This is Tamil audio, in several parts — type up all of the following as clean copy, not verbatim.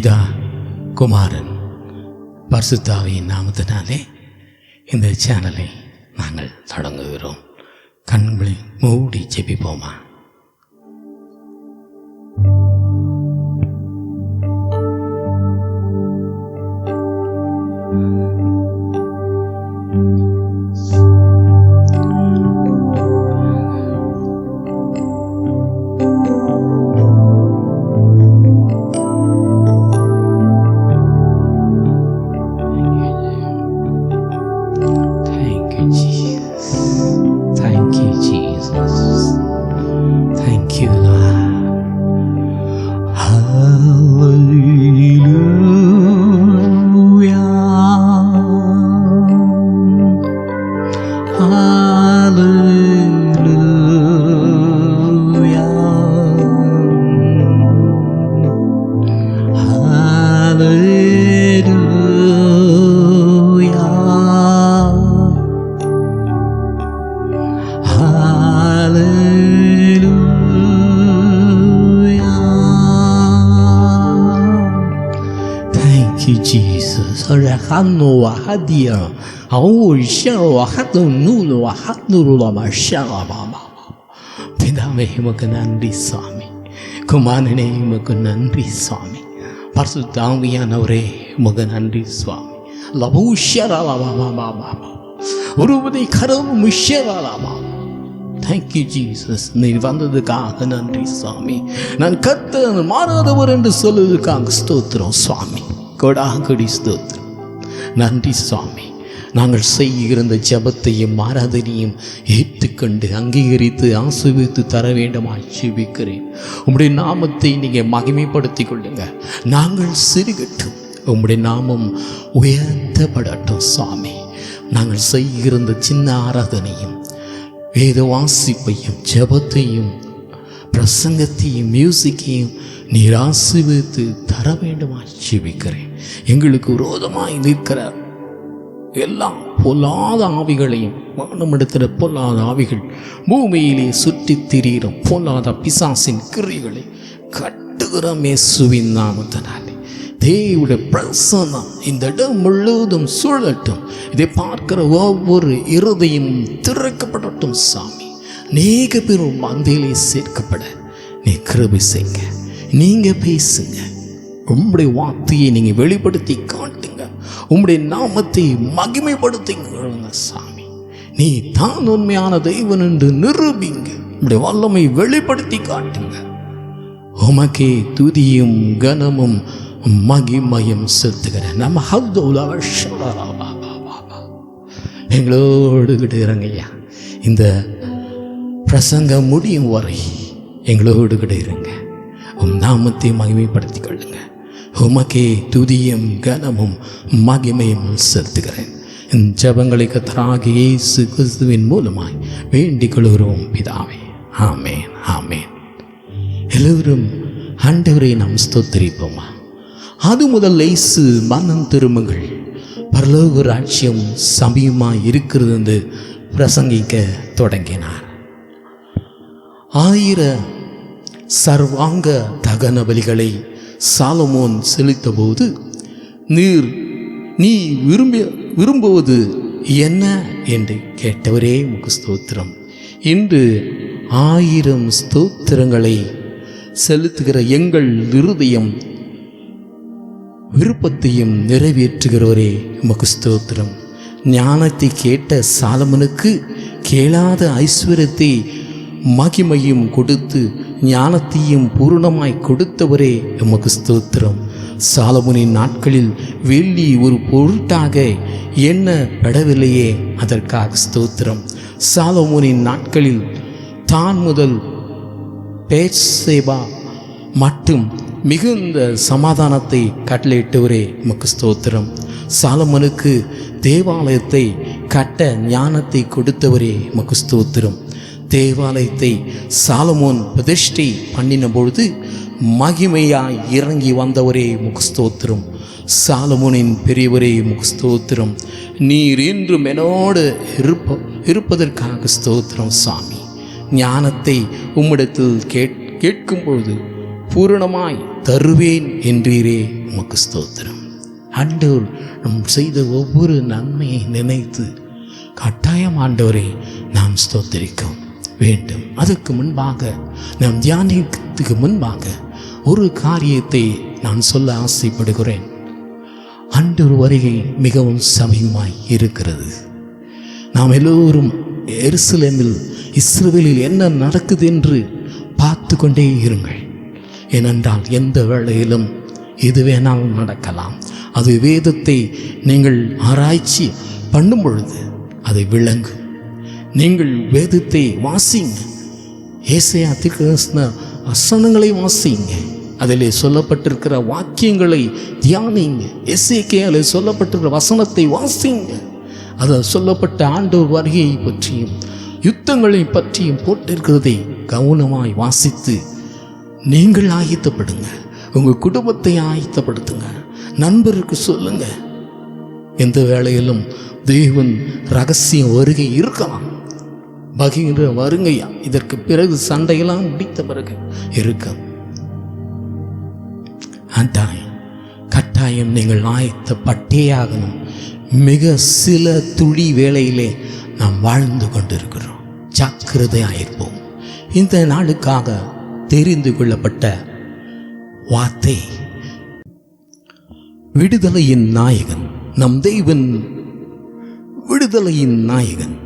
பிதா குமாரன் பரிசுத்தாவியின் நாமத்தினாலே இந்த சேனலை நாங்கள் தொடங்குகிறோம். கண்களை மூடி ஜெபிப்போமா? Hanno hadia, au shao hatu nulu haturu lama shao mama. பிதாவே உமக்கு நன்றி சுவாமி, குமாரனே உமக்கு நன்றி சுவாமி, பரிசுத்த ஆவியானவரே உமக்கு நன்றி சுவாமி. லபூஷரலமமமம ஒருவதை கரம் முஷரலம. Thank you Jesus. நீர் வந்ததுக்காக நன்றி சுவாமி. நான் கர்த்தர் மாறாதவர் என்று சொல்வதற்காக ஸ்தோத்திரம் சுவாமி. கொடாகடி ஸ்தோத்திரம். நன்றி சுவாமி. நாங்கள் செய்கிற இந்த ஜபத்தையும் ஆராதனையும் ஏற்றுக்கொண்டு அங்கீகரித்து ஆசீர்வதித்து தர வேண்டுமாய் ஜெபிக்கிறேன். உம்முடைய நாமத்தை நீங்கள் மகிமைப்படுத்திக் கொள்ளுங்க. நாங்கள் சிறுகட்டும், உம்முடைய நாமம் உயர்த்தப்படட்டும் சுவாமி. நாங்கள் செய்கிற இந்த சின்ன ஆராதனையும் வேத வாசிப்பையும் ஜபத்தையும் பிரசங்கத்தையும் மியூசிக்கையும் நீர் ஆசீர்வதித்து தர வேண்டுமாய் ஜெபிக்கிறேன். எங்களுக்கு விரோதமாய் நிற்கிற எல்லா பொல்லாத ஆவிகளையும் வானமிடத்தில் பொல்லாத ஆவிகள் பூமியிலே சுற்றி திரியிற பொல்லாத பிசாசின் கிரியைகளை கட்டுகிற இயேசுவின் நாமத்தினாலே தேவனுடைய பிரசன்னம் இந்த இடம் முழுவதும் சூழட்டும். இதை பார்க்கிற ஒவ்வொரு இருதயம் திறக்கப்படட்டும் சாமி. அநேக பேரும் மந்தையிலே சேர்க்கப்பட நீ கிருபை செய்யுங்க. நீங்கள் பேசுங்க. உம்முடைய வார்த்தையை நீங்கள் வெளிப்படுத்தி காட்டுங்க. உம்முடைய நாமத்தை மகிமைப்படுத்திங்க சாமி. நீ தான் உண்மையான தெய்வன் என்று நிரூபிங்க. உம்முடைய வல்லமை வெளிப்படுத்தி காட்டுங்க. உமக்கே துதியும் கனமும் மகிமையும் செலுத்துகிற நம்ம எங்களோடு கிட்ட இருங்கய்யா. இந்த பிரசங்கம் முடியும் வரை எங்களோடு கிட்ட இருங்க. உம் நாமத்தை மகிமைப்படுத்திக் கொள்ளுங்க. உமக்கே துதியும் கனமும் மகிமையும் செலுத்துகிறேன். இந்த ஜபங்களை கர்த்தராகிய இயேசு கிறிஸ்துவின் மூலமாய் வேண்டிக் கொள்கிறோம் பிதாவே. ஆமேன், ஆமேன். எல்லோரும் ஆண்டவரை நாம் ஸ்தோத்திரிப்போமா? அது முதல் இயேசு மனம் திரும்புங்கள், பரலோக ராஜ்யம் சமீபமாய் இருக்கிறது என்று பிரசங்கிக்க தொடங்கினார். 1000 சர்வாங்க தகன பலிகளை சாலமோன் செலுத்தபோது நீ விரும்புவது என்ன என்று கேட்டவரே உமக்கு ஸ்தோத்திரம். இன்று 1000 ஸ்தோத்திரங்களை செலுத்துகிற எங்கள் இருதயம் விருப்பத்தையும் நிறைவேற்றுகிறவரே உமக்கு ஸ்தோத்திரம். ஞானத்தை கேட்ட சாலமனுக்கு கேளாத ஐஸ்வர்யத்தை மகிமையும் கொடுத்து ஞானத்தையும் பூரணமாய் கொடுத்தவரே உமக்கு ஸ்தோத்திரம். சாலமோனின் நாட்களில் வெள்ளி ஒரு பொருட்டாக எண்ணப்படவில்லையே, அதற்காக ஸ்தோத்திரம். சாலமோனின் நாட்களில் தான் முதல் பேத்சேபா மட்டும் மிகுந்த சமாதானத்தை கட்டளையிட்டவரே உமக்கு ஸ்தோத்திரம். சாலமோனுக்கு தேவாலயத்தை கட்ட ஞானத்தை கொடுத்தவரே உமக்கு ஸ்தோத்திரம். தேவாலயத்தை சாலமோன் பிரதிஷ்டை பண்ணின பொழுது மகிமையாய் இறங்கி வந்தவரே உமக்கு ஸ்தோத்திரம். சாலமோனின் பெரியவரே உமக்கு ஸ்தோத்திரம். நீர் என்றும் என்னோடு இருப்பதற்காக ஸ்தோத்திரம் சாமி. ஞானத்தை உம்மிடத்தில் கேட்கும் பொழுது பூரணமாய் தருவேன் என்றீரே உமக்கு ஸ்தோத்திரம். ஆண்டவர் நம் செய்த ஒவ்வொரு நன்மையை நினைத்து கட்டாயம் ஆண்டவரை நாம் ஸ்தோத்திரிக்க வேண்டும். அதற்கு முன்பாக நாம் தியானிக்கிறதுக்கு முன்பாக ஒரு காரியத்தை நான் சொல்ல ஆசைப்படுகிறேன். ஆண்டவர் வருகை மிகவும் சமயமாய் இருக்கிறது. நாம் எல்லோரும் எருசலேமில் இஸ்ரவேலில் என்ன நடக்குது என்று பார்த்து கொண்டே இருங்கள். ஏனென்றால் எந்த வேளையிலும் எது வேணாலும் நடக்கலாம். அது வேதத்தை நீங்கள் ஆராய்ச்சி பண்ணும் பொழுது அதை விளங்கும். நீங்கள் வேதத்தை வாசிங்க, ஏசாயா தீர்க்கதரிசன வசனங்களை வாசிங்க, அதிலே சொல்லப்பட்டிருக்கிற வாக்கியங்களை தியானிங்க, எசேக்கியாவிலே சொல்லப்பட்டிருக்கிற வசனத்தை வாசிங்க. அதில் சொல்லப்பட்ட ஆண்டவர் வருகையை பற்றியும் யுத்தங்களை பற்றியும் போட்டிருக்கிறதை கவனமாய் வாசித்து நீங்கள் ஆயத்தப்படுங்க. உங்கள் குடும்பத்தை ஆயத்தப்படுத்துங்க, நண்பருக்கு சொல்லுங்க. எந்த வேளையிலும் தேவன் ரகசிய வருகை இருக்கலாம். பகிர வருகையா இதற்கு பிறகு சண்டையெல்லாம் முடித்த பிறகு இருக்கும். கட்டாயம் நீங்கள் ஆயத்தப்பட்டே ஆகணும். மிக சில துளி வேளையிலே நாம் வாழ்ந்து கொண்டிருக்கிறோம். ஜாக்கிரதையாயிருப்போம். இந்த நாளுக்காக தெரிந்து கொள்ளப்பட்ட வார்த்தை, விடுதலையின் நாயகன் நம் தெய்வன், விடுதலையின் நாயகன்.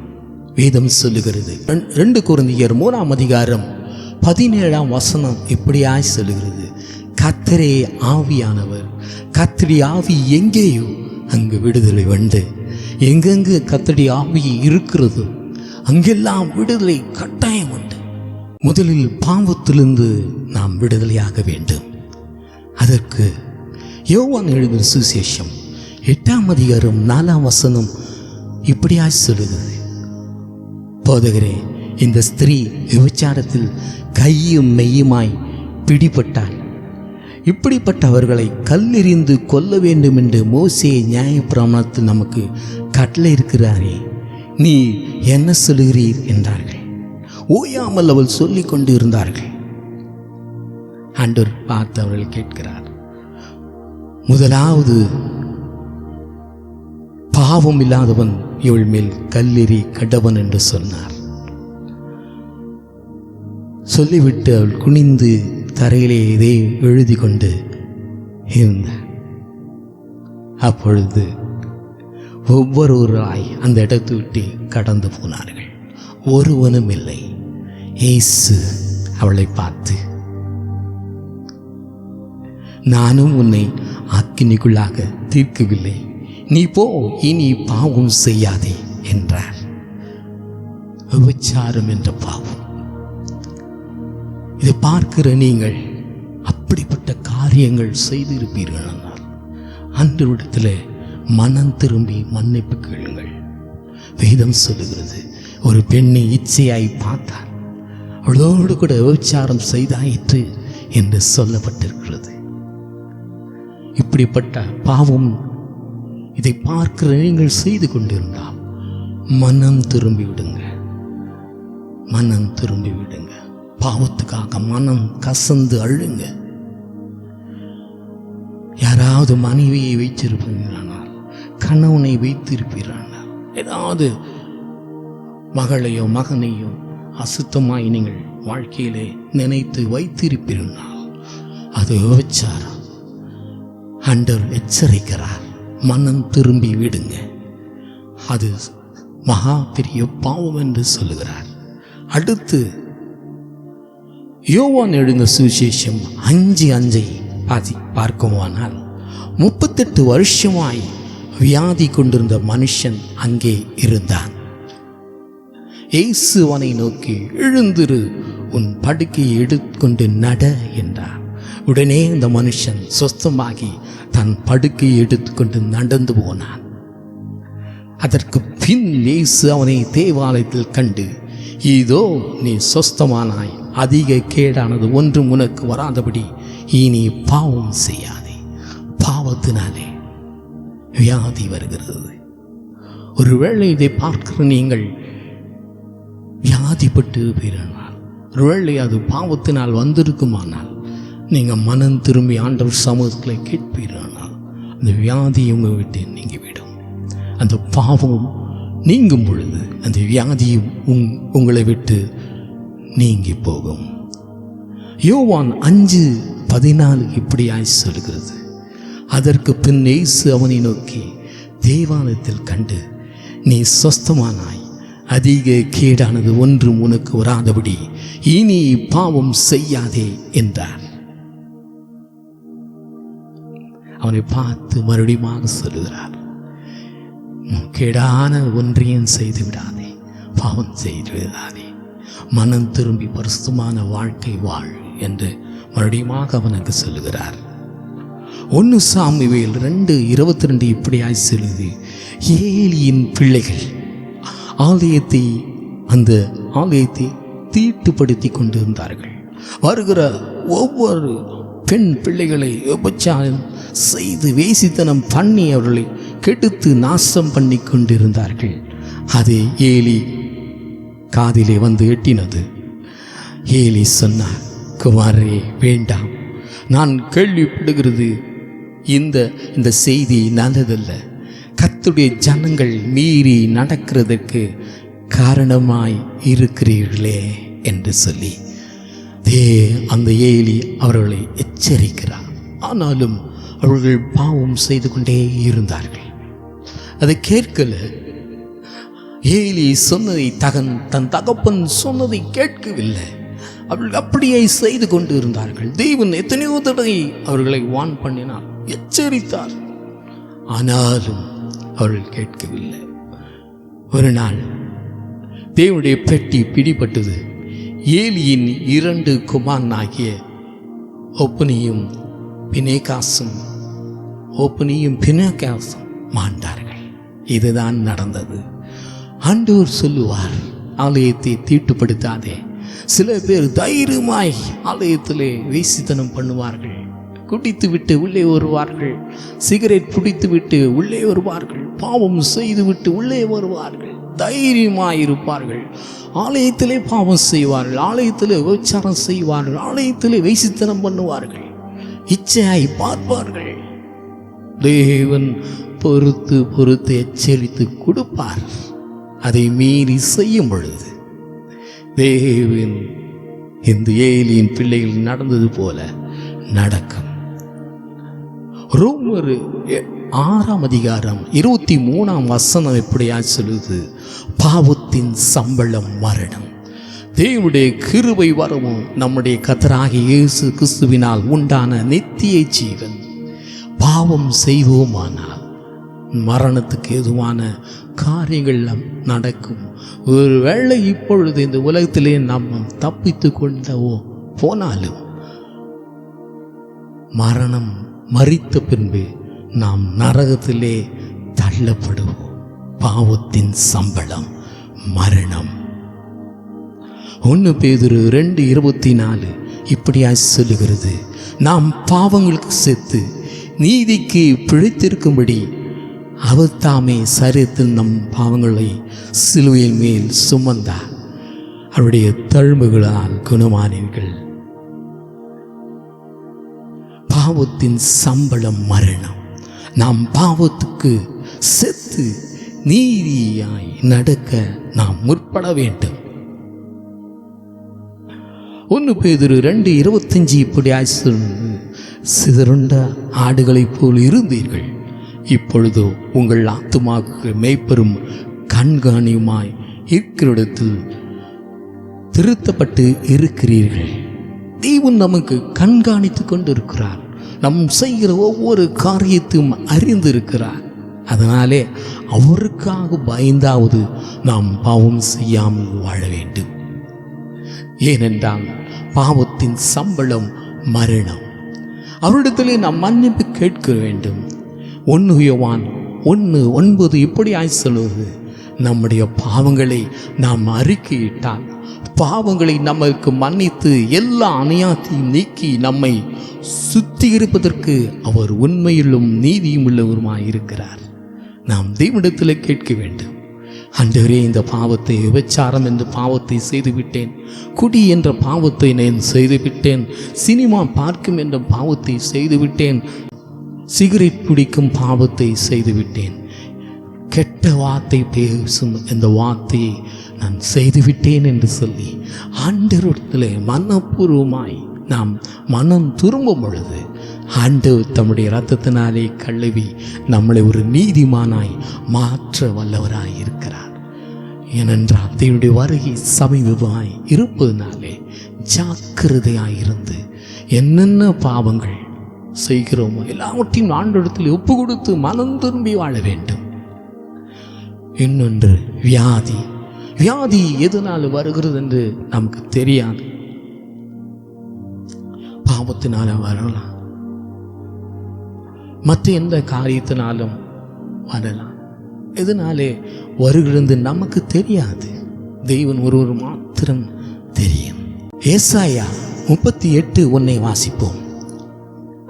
வேதம் சொல்லுகிறது 2 கொரிந்தியர் 3:17 இப்படியாய் சொல்லுகிறது, கர்த்தரே ஆவியானவர், கர்த்தருடைய ஆவி எங்கேயோ அங்கு விடுதலை உண்டு. எங்கெங்கு கர்த்தருடைய ஆவி இருக்கிறதோ அங்கெல்லாம் விடுதலை கட்டாயம் உண்டு. முதலில் பாவத்திலிருந்து நாம் விடுதலையாக வேண்டும். அதற்கு யோவான் எழுதின சுவிசேஷம் 8:4 இப்படியாய் சொல்லுகிறது, போதகரே, இந்த ஸ்திரீ விபச்சாரத்தில் கையும் மெய்யுமாய் பிடிபட்டாள். இப்படிப்பட்டவர்களை கல்லெறிந்து கொல்ல வேண்டும் என்று மோசே நியாயப்பிரமாணத்தில் நமக்கு கட்டளை இருக்கிறாரே, நீ என்ன சொல்லுகிறீர் என்றார்கள். ஓயாமல் அவள் சொல்லிக் கொண்டு இருந்தார்கள். ஆண்டவர் பார்த்து அவர்கள் கேட்கிறார், முதலாவது பாவம் இல்லாதவன் இவள் மேல் கல்லெறி கடவன் என்று சொன்னார். சொல்லிவிட்டு அவள் குனிந்து தரையிலே இதை எழுதி கொண்டு இருந்தார். அப்பொழுது ஒவ்வொருவராய் அந்த இடத்தை விட்டு கடந்து போனார்கள். ஒருவனும் இல்லை. இயேசு அவளை பார்த்து, நானும் உன்னை ஆக்கினிக்குள்ளாக தீர்க்கவில்லை, நீ போ, இனி பாவம் செய்யாதே என்றார். விபச்சாரம் என்ற பாவம். இதை பார்க்கிற நீங்கள் அப்படிப்பட்ட காரியங்கள் செய்திருப்பீர்கள் என்றால் அன்றிடத்தில் மனம் திரும்பி மன்னிப்பு கேளுங்கள். வேதம் சொல்லுகிறது, ஒரு பெண்ணை இச்சையாய் பார்த்தார், அவளோடு கூட விபச்சாரம் செய்தாயிற்று என்று சொல்லப்பட்டிருக்கிறது. இப்படிப்பட்ட பாவம் இதை பார்க்கிற நீங்கள் செய்து கொண்டிருந்தால் மனம் திரும்பி விடுங்க, மனம் திரும்பி விடுங்க. பாவத்துக்காக மனம் கசந்து அழுங்க. யாராவது மனைவியை வைத்திருப்பீர்களானால், கணவனை வைத்திருப்பீர்களானால், ஏதாவது மகளையோ மகனையோ அசுத்தமாய் நீங்கள் வாழ்க்கையிலே நினைத்து வைத்திருப்பீர்களால் அது விபச்சாரம். ஆண்டவர் எச்சரிக்கிறார், மனம் திரும்பி விடுங்க. அது மகா பெரிய பாவம் என்று சொல்லுகிறார். அடுத்து யோவான் எழுதின சுவிசேஷம் 5:5 பார்க்குமானால் 38 வருஷமாய் வியாதி கொண்டிருந்த மனுஷன் அங்கே இருந்தான். இயேசு அவனை நோக்கி, எழுந்திரு, உன் படுக்கையை எடுத்துக்கொண்டு நட என்றார். உடனே அந்த மனுஷன் சொஸ்தமாகி தன் படுக்கையை எடுத்துக்கொண்டு நடந்து போனான். அதற்கு பின் இயேசு அவனை தேவாலயத்தில் கண்டு, இதோ நீ சொஸ்தமானாய், அதிக கேடானது ஒன்றும் உனக்கு வராதபடி இனி பாவம் செய்யாதே. பாவத்தினாலே வியாதி வருகிறது. ஒருவேளை இதை பார்க்கிற நீங்கள் வியாதிப்பட்டு இருப்பீர்கள், ஒருவேளை அது பாவத்தினால் வந்திருக்குமானால் நீங்கள் மனம் திரும்பி ஆண்டவர் சமூகத்தில் கேட்பீரானால் அந்த வியாதி உங்கள் விட்டு நீங்கிவிடும். அந்த பாவம் நீங்கும் பொழுது அந்த வியாதியும் உங்களை விட்டு நீங்கி போகும். யோவான் 5:14 இப்படியாய் சொல்கிறது, அதற்கு பின் இயேசு அவனை நோக்கி தேவாலயத்தில் கண்டு, நீ சொஸ்தமானாய், அதிக கேடானது ஒன்றும் உனக்கு வராதபடி இனி பாவம் செய்யாதே என்றார். அவனை பார்த்து மறுபடியும் சொல்லுகிறார், கேடான ஒன்றையும் செய்து விடாதே, பாவம் செய்து விடாதே, மனம் திரும்பி பரிசுத்தமான வாழ்க்கை வாழ் என்று மறுபடியும் அவனுக்கு சொல்லுகிறார். 1 சாமுவேல் 2:22 இப்படியாய் சொல்லுது, ஏலியின் பிள்ளைகள் அந்த ஆலயத்தை தீட்டுப்படுத்தி கொண்டிருந்தார்கள். வருகிற ஒவ்வொரு பெண் பிள்ளைகளை உபச்சாரம் செய்து வேசித்தனம் பண்ணி அவர்களை கெடுத்து நாசம் பண்ணி கொண்டிருந்தார்கள். அது ஏலி காதிலே வந்து எட்டினது. ஏலி சொன்னார், குமாரே வேண்டாம், நான் கேள்விப்படுகிறது இந்த செய்தி நல்லதல்ல, கர்த்தருடைய ஜனங்கள் மீறி நடக்கிறதற்கு காரணமாய் இருக்கிறீர்களே என்று சொல்லி அந்த ஏலி அவர்களை எச்சரிக்கிறார். ஆனாலும் அவர்கள் பாவம் செய்து கொண்டே இருந்தார்கள். அதை கேட்கல. ஏலி சொன்னதை தன் தகப்பன் சொன்னதை கேட்கவில்லை. அவர்கள் அப்படியே செய்து கொண்டு இருந்தார்கள். தேவன் எத்தனையோ தடவை அவர்களை வான் பண்ணினார், எச்சரித்தார். ஆனாலும் அவர்கள் கேட்கவில்லை. ஒரு நாள் தேவனுடைய பெட்டி பிடிபட்டது. ஏலியின் 2 குமாரனாகிய ஒப்பனியும் பினேகாசும் மாண்டார்கள். இதுதான் நடந்தது. ஆண்டவர் சொல்லுவார், ஆலயத்தை தீட்டுப்படுத்தாதே. சில பேர் தைரியமாய் ஆலயத்திலே வேசித்தனம் பண்ணுவார்கள், குடித்து விட்டு உள்ளே வருவார்கள், சிகரெட் பிடித்து விட்டு உள்ளே வருவார்கள், பாவம் செய்து விட்டு உள்ளே வருவார்கள், தைரியமாயிருப்பார்கள். ஆலயத்திலே பாவம் செய்வார்கள், ஆலயத்திலே உபச்சாரம் செய்வார்கள், ஆலயத்திலே வேசித்தனம் பண்ணுவார்கள், இச்சையாய் பார்ப்பார்கள். தேவன் பொறுத்து எச்சரித்து கொடுப்பார். அதை மீறி செய்யும் பொழுது தேவன் இந்த ஏலியின் பிள்ளைகள் நடந்தது போல நடக்கும். ரோமர் 6:23 எப்படியா சொல்லுது, பாவத்தின் சம்பளம் மரணம், தேவனுடைய கிருபை வரவும் நம்முடைய கர்த்தராகிய இயேசு கிறிஸ்துவினால் உண்டான நித்திய ஜீவன். பாவம் செய்வோமானால் மரணத்துக்கு ஏதுவான காரியங்கள் நடக்கும். ஒருவேளை இப்பொழுது இந்த உலகத்திலே நாம் தப்பித்து கொண்டவோ போனாலும் மரணம் மரித்த பின்பு நாம் நரகத்திலே தள்ளப்படுவோம். பாவத்தின் சம்பளம் மரணம். 1 பேதுரு 2:24 இப்படியாய் சொல்லுகிறது, நாம் பாவங்களுக்கு செத்து நீதிக்கு பிழைத்திருக்கும்படி அவர் தாமே சரீரத்தில் நம் பாவங்களை சிலுவையின் மேல் சுமந்தார், அவருடைய தழும்புகளால் குணமானீர்கள். பாவத்தின் சம்பளம் மரணம். நாம் பாவத்துக்கு செத்து நீதியாய் நடக்க நாம் முற்பட வேண்டும். 1 பேதுரு 2:25 இப்படியாய் சொல்லுது, சிதறுண்ட ஆடுகளைப் போல் இருந்தீர்கள், இப்பொழுதோ உங்கள் ஆத்துமாவுக்கு மேய்ப்பெரும் கண்காணியுமாய் இருக்கிற இடத்தில் திருத்தப்பட்டு இருக்கிறீர்கள். தேவன் நமக்கு கண்காணித்து கொண்டு இருக்கிறார். நம் செய்கிற ஒவ்வொரு காரியத்தையும் அறிந்திருக்கிறார். அதனாலே அவருக்காக பயந்தாவது நாம் பாவம் செய்யாமல் வாழ வேண்டும். ஏனென்றால் பாவத்தின் சம்பளம் மரணம். அவரிடத்திலே நாம் மன்னிப்பு கேட்க வேண்டும். 1 யோவான் 1:9 இப்படி சொல்லுவது, நம்முடைய பாவங்களை நாம் அறிக்கையிட்டால் பாவங்களை நமக்கு மன்னித்து எல்லா அநியாயத்தையும் நீக்கி நம்மை சுத்திகரிப்பதற்கு அவர் உண்மையிலும் நீதியும் உள்ளவருமாய் இருக்கிறார். நாம் தேவனிடத்தில் கேட்க வேண்டும். ஆண்டவரே, இந்த பாவத்தை, விபச்சாரம் என்ற பாவத்தை செய்துவிட்டேன், குடி என்ற பாவத்தை நான் செய்துவிட்டேன், சினிமா பார்க்கும் என்ற பாவத்தை செய்துவிட்டேன், சிகரெட் பிடிக்கும் பாவத்தை செய்துவிட்டேன், கெட்ட வார்த்தை பேசும் இந்த வார்த்தையை நான் செய்துவிட்டேன் என்று சொல்லி ஆண்டவரிடத்திலே மனப்பூர்வமாய் நாம் மனம் திரும்பும் பொழுது ஆண்டவர் தம்முடைய இரத்தத்தினாலே கழுவி நம்மளை ஒரு நீதிமானாய் மாற்ற வல்லவராய் இருக்கிறார். ஏனென்றால் தேவனுடைய வருகை சமீபமாய் இருப்பதனாலே ஜாக்கிரதையாய் இருந்து என்னென்ன பாவங்கள் செய்கிறோமோ எல்லாவற்றையும் ஆண்டவரிடத்தில் ஒப்பு கொடுத்து மனம் திரும்பி வாழ வேண்டும். இன்னொன்று வியாதி. வியாதி எதனால் வருகிறது என்று நமக்கு தெரியாது. பாவத்தினால வரலாம், மற்ற எந்த காரியத்தினாலும் வரலாம். எதனாலே வருகிறது நமக்கு தெரியாது. தெய்வன் ஒருவர் மாத்திரம் தெரியும். ஏசாயா 38:1 வாசிப்போம்.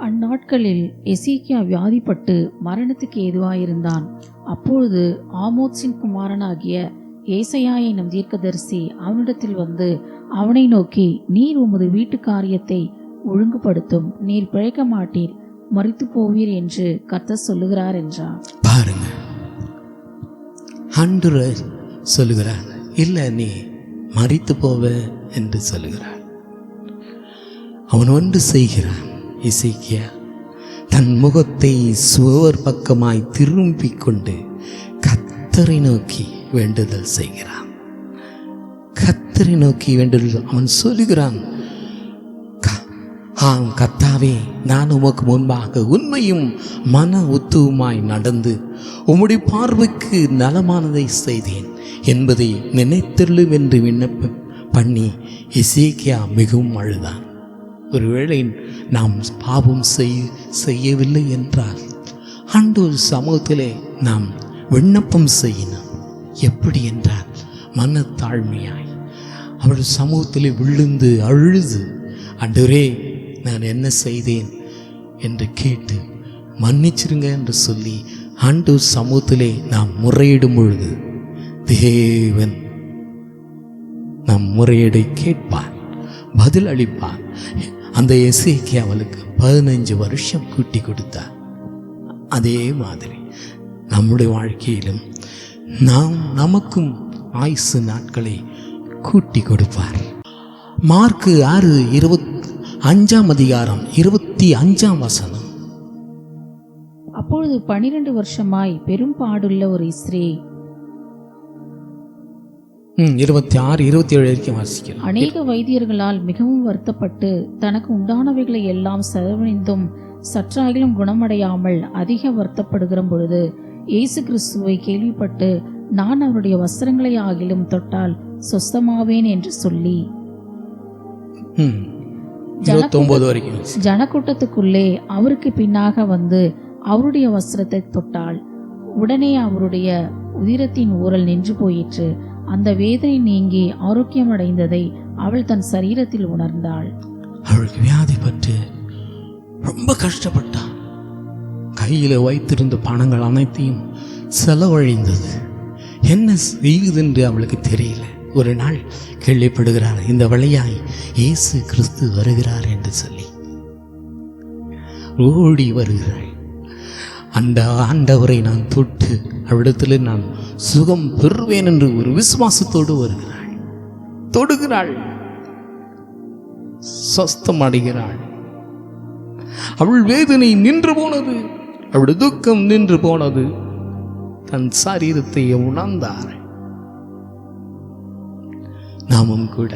அந்நாட்களில் எசேக்கியா வியாதிப்பட்டு மரணத்துக்கு ஏதுவாயிருந்தான். அப்பொழுது ஆமோத்சின் குமாரனாகிய ஏசாயா என்னும் தீர்க்கதரிசி அவனிடத்தில் வந்து அவனை நோக்கி, நீர் உமது வீட்டு காரியத்தை ஒழுங்குபடுத்தும், நீர் பிழைக்க மாட்டீர், மரித்து போவீர் என்று கர்த்தர் சொல்லுகிறார் என்றார். பாருங்க, ஆண்டவர் சொல்லுகிறார், இல்லை நீ மரித்து போவ என்று சொல்லுகிறார். அவன் ஒன்று செய்கிறான். எசேக்கியா தன் முகத்தை சுவர் பக்கமாய் திரும்பிக் கொண்டு கர்த்தரை நோக்கி வேண்டுதல் செய்கிறான். கர்த்தரை நோக்கி வேண்டுதல் அவன் சொல்லுகிறான், ஆம் கர்த்தாவே, நான் உமக்கு முன்பாக உண்மையும் மன உத்துவமாய் நடந்து உம்முடைய பார்வைக்கு நலமானதை செய்தேன் என்பதை நினைத்தருளும் என்று விண்ணப்பம் பண்ணி எசேக்கியா மிகவும் அழுதான். ஒருவேளை நாம் பாவம் செய்யவில்லை என்றால் ஆண்டவர் சமூகத்திலே நாம் விண்ணப்பம் செய்யணும். எப்படி என்றால் மனத்தாழ்மையாய் அவர் சமூகத்திலே விழுந்து அழுது, ஆண்டவரே நான் என்ன செய்தேன் என்று கேட்டு மன்னிச்சிருங்க என்று சொல்லி ஆண்டவர் சமூகத்திலே நாம் முறையிடும் பொழுது தேவன் நம் முறையீடை கேட்பார், பதில் அளிப்பார். அந்த எசேக்கியா அவளுக்கு 15 வருஷம் கூட்டி கொடுத்தார். அதே மாதிரி நம்முடைய வாழ்க்கையிலும் நமக்கும் ஆயுசு நாட்களை கூட்டி கொடுப்பார். மார்க்கு 6:25 அப்பொழுது 12 வருஷமாய் பெரும் பாடுள்ள ஒரு ஸ்திரீ 26-27 வரைக்கும் வாசிக்கலாம். அநேக வைத்தியர்களால் மிகவும் வருத்தப்பட்டு தனக்கு உண்டானவைகளை எல்லாம் செலவழிந்தும் சற்றாகிலும் குணமடையாமல் அதிக வருத்தப்படுகிற பொழுது இயேசு கிறிஸ்துவை கேள்விப்பட்டு, நான் அவருடைய வஸ்திரங்களை ஆகிலும் தொட்டால் சொஸ்தமாவேன் என்று சொல்லி ஜனக்கூட்டத்துக்குள்ளே அவருக்கு பின்னாக வந்து அவருடைய வஸ்திரத்தை தொட்டாள். உடனே அவருடைய உதிரத்தின் ஊரல் நின்று போயிற்று. அந்த வேதனை நீங்கி ஆரோக்கியம் அடைந்ததை அவள் தன் சரீரத்தில் உணர்ந்தாள். அவளுக்கு வியாதிப்பட்டு ரொம்ப கஷ்டப்பட்டாள். கையில் வைத்திருந்த பணங்கள் அனைத்தையும் செலவழிந்தது. என்ன செய்யுது என்று அவளுக்கு தெரியல. ஒரு நாள் கேள்விப்படுகிறார், இந்த வழியாய் இயேசு கிறிஸ்து வருகிறார் என்று சொல்லி ஓடி வருகிறாள். அந்த ஆண்டவரை நான் தொட்டு அவ்விடத்தில் நான் சுகம் பெறுவேன் என்று ஒரு விசுவாசத்தோடு வருகிறாள். தொடுகிறாள், சொஸ்தம் அடைகிறாள். அவள் வேதனை நின்று போனது, அவளுடைய துக்கம் நின்று போனது. தன் சரீரத்தை உணர்ந்தார். நாமும் கூட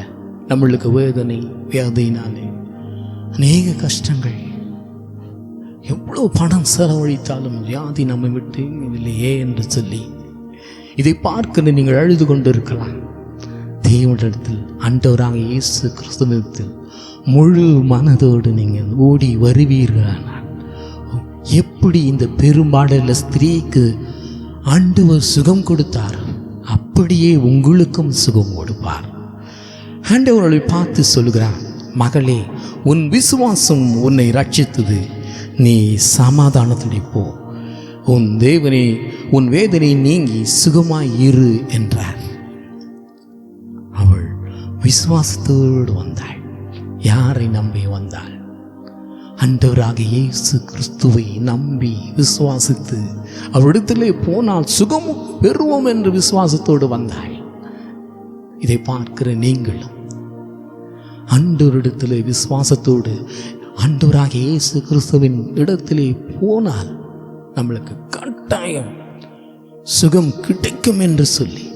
நம்மளுக்கு வேதனை வியாதினாலே அநேக கஷ்டங்கள், எவ்வளோ பணம் செலவழித்தாலும் வியாதி நம்மை விட்டு இல்லையே என்று சொல்லி இதை பார்க்க நீங்கள் அழுது கொண்டிருக்கலாம். தேவனிடத்தில் ஆண்டவராக இயேசு கிறிஸ்துவிடத்தில் முழு மனதோடு நீங்கள் ஓடி வருவீர்களானால் எப்படி இந்த பெரும்பாடுள்ள ஸ்திரீக்கு ஆண்டவர் சுகம் கொடுத்தார், அப்படியே உங்களுக்கும் சுகம் கொடுப்பார். ஆண்டவர்களை பார்த்து சொல்கிறார், மகளே, உன் விசுவாசம் உன்னை ரட்சித்தது, நீ சமாதானத்துடைய போ, உன் வேதனை நீங்கி சுகமாய் இரு என்றார். அவள் விசுவாசத்தோடு வந்தாள். யாரை நம்பி வந்தாள்? ஆண்டவராகிய இயேசு கிறிஸ்துவை நம்பி விசுவாசித்து அவரிடத்திலே போனால் சுகமும் பெறுவோம் என்று விசுவாசத்தோடு வந்தாள். இதை பார்க்கிற நீங்களும் ஆண்டவரிடத்திலே விசுவாசத்தோடு ஆண்டவராகிய இயேசு கிறிஸ்துவின் இடத்திலே போனால் நம்மளுக்கு கட்டாயம் சுகம் கிடைக்கும் என்று சொல்லி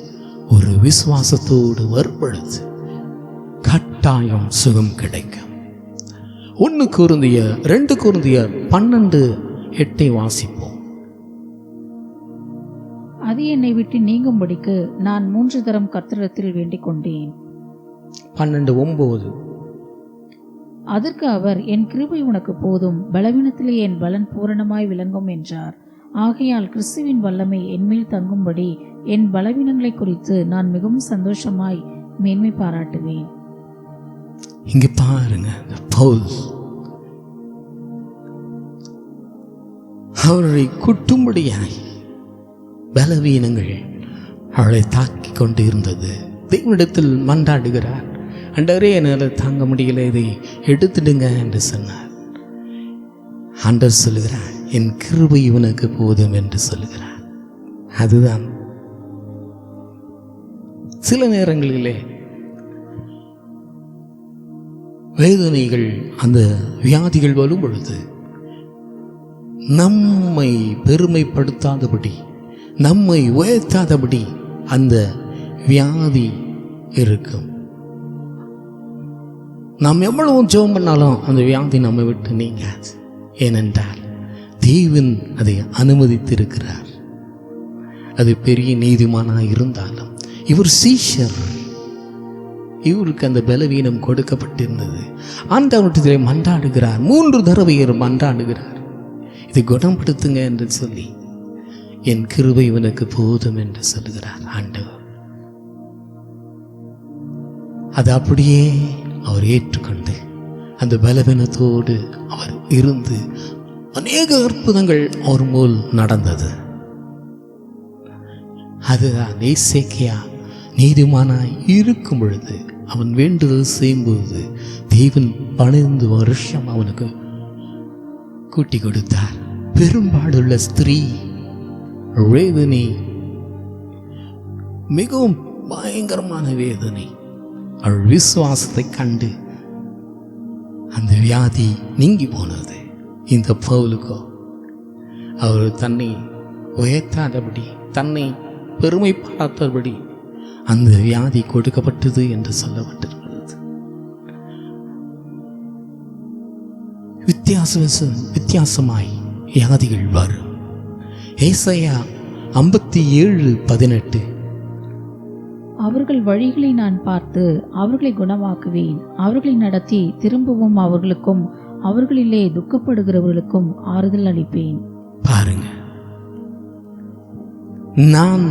ஒரு விசுவாசத்தோடு வரும்பொழுது கட்டாயம் சுகம் கிடைக்கும். 1 கொரிந்தியர் 2 கொரிந்தியர் 12:8 வாசிப்போம். அது என்னை விட்டு நீங்கும்படிக்கு நான் 3 தரம் கர்த்தரிடத்தில் வேண்டிக் கொண்டேன். 12:9. அதற்கு அவர், என் கிருபை உனக்கு போதும், பலவீனத்திலே என் பலன் பூரணமாய் விளங்கும் என்றார். ஆகையால் கிறிஸ்துவின் வல்லமை என்மேல் தங்கும்படி என் பலவீனங்களை குறித்து நான் மிகவும் சந்தோஷமாய் மேன்மை பாராட்டுவேன். இங்க பாருங்க, பவுல் அவரை குட்டும்படியாய் பலவீனங்கள் அவளை தாக்கி கொண்டு இருந்தது. தேவனிடத்தில் மன்றாடுகிறார். ஆண்டவரே, என்னால் தாங்க முடியல, இதை எடுத்துடுங்க என்று சொன்னார். ஆண்டவர் சொல்லுகிறார், என் கிருபை உனக்கு போதும் என்று சொல்லுகிறார். அதுதான் சில நேரங்களிலே வேதனைகள், அந்த வியாதிகள் வரும் பொழுது நம்மை பெருமைப்படுத்தாதபடி, நம்மை உயர்த்தாதபடி அந்த வியாதி இருக்கும். நாம் எவ்வளவு ஜெபம் பண்ணாலும் அந்த வியாதி நம்மை விட்டு நீங்காது. ஏனென்றால் தேவன் அதை அனுமதித்திருக்கிறார். அது பெரிய நீதிமானாக இருந்தாலும் இவர் சீஷர், இவருக்கு அந்த பலவீனம் கொடுக்கப்பட்டிருந்தது. ஆண்டவரிடத்திலே மன்றாடுகிறார். 3 தடவை மன்றாடுகிறார், இதை குணப்படுத்துங்க என்று சொல்லி. என் கிருபை உனக்கு போதும் என்று சொல்லுகிறார் ஆண்டவர். அது அப்படியே அவர் ஏற்றுக்கொண்டு அந்த பலவீனத்தோடு அவர் இருந்து அநேக அற்புதங்கள் அவர் மூல் நடந்தது. அதுதான் எசேக்கியா நீதிமானாய் இருக்கும் பொழுது அவன் வேண்டுதல் செய்யும்போது தேவன் 12 வருஷம் அவனுக்கு கூட்டி கொடுத்தார். பெரும்பாடுள்ள ஸ்திரீ வேதனை, மிகவும் பயங்கரமான வேதனை. அவள் விசுவாசத்தை கண்டு அந்த வியாதி நீங்கி போனது. இந்த பவுலுக்கோ அவர் தன்னை உயர்த்தாதபடி, தன்னை பெருமை பாராட்டபடி அந்த வியாதி கொடுக்கப்பட்டது என்று சொல்லப்பட்டிருக்கிறது. வித்தியாசமாய் வியாதிகள் வரும். ஏசாயா 57:18. அவர்கள் வழிகளை நான் பார்த்து அவர்களை குணமாக்குவேன், அவர்களை நடத்தி திரும்பவும் அவர்களுக்கும் அவர்களிலே துக்கப்படுகிறவர்களுக்கும் ஆறுதல் அளிப்பேன். பாருங்க, நான்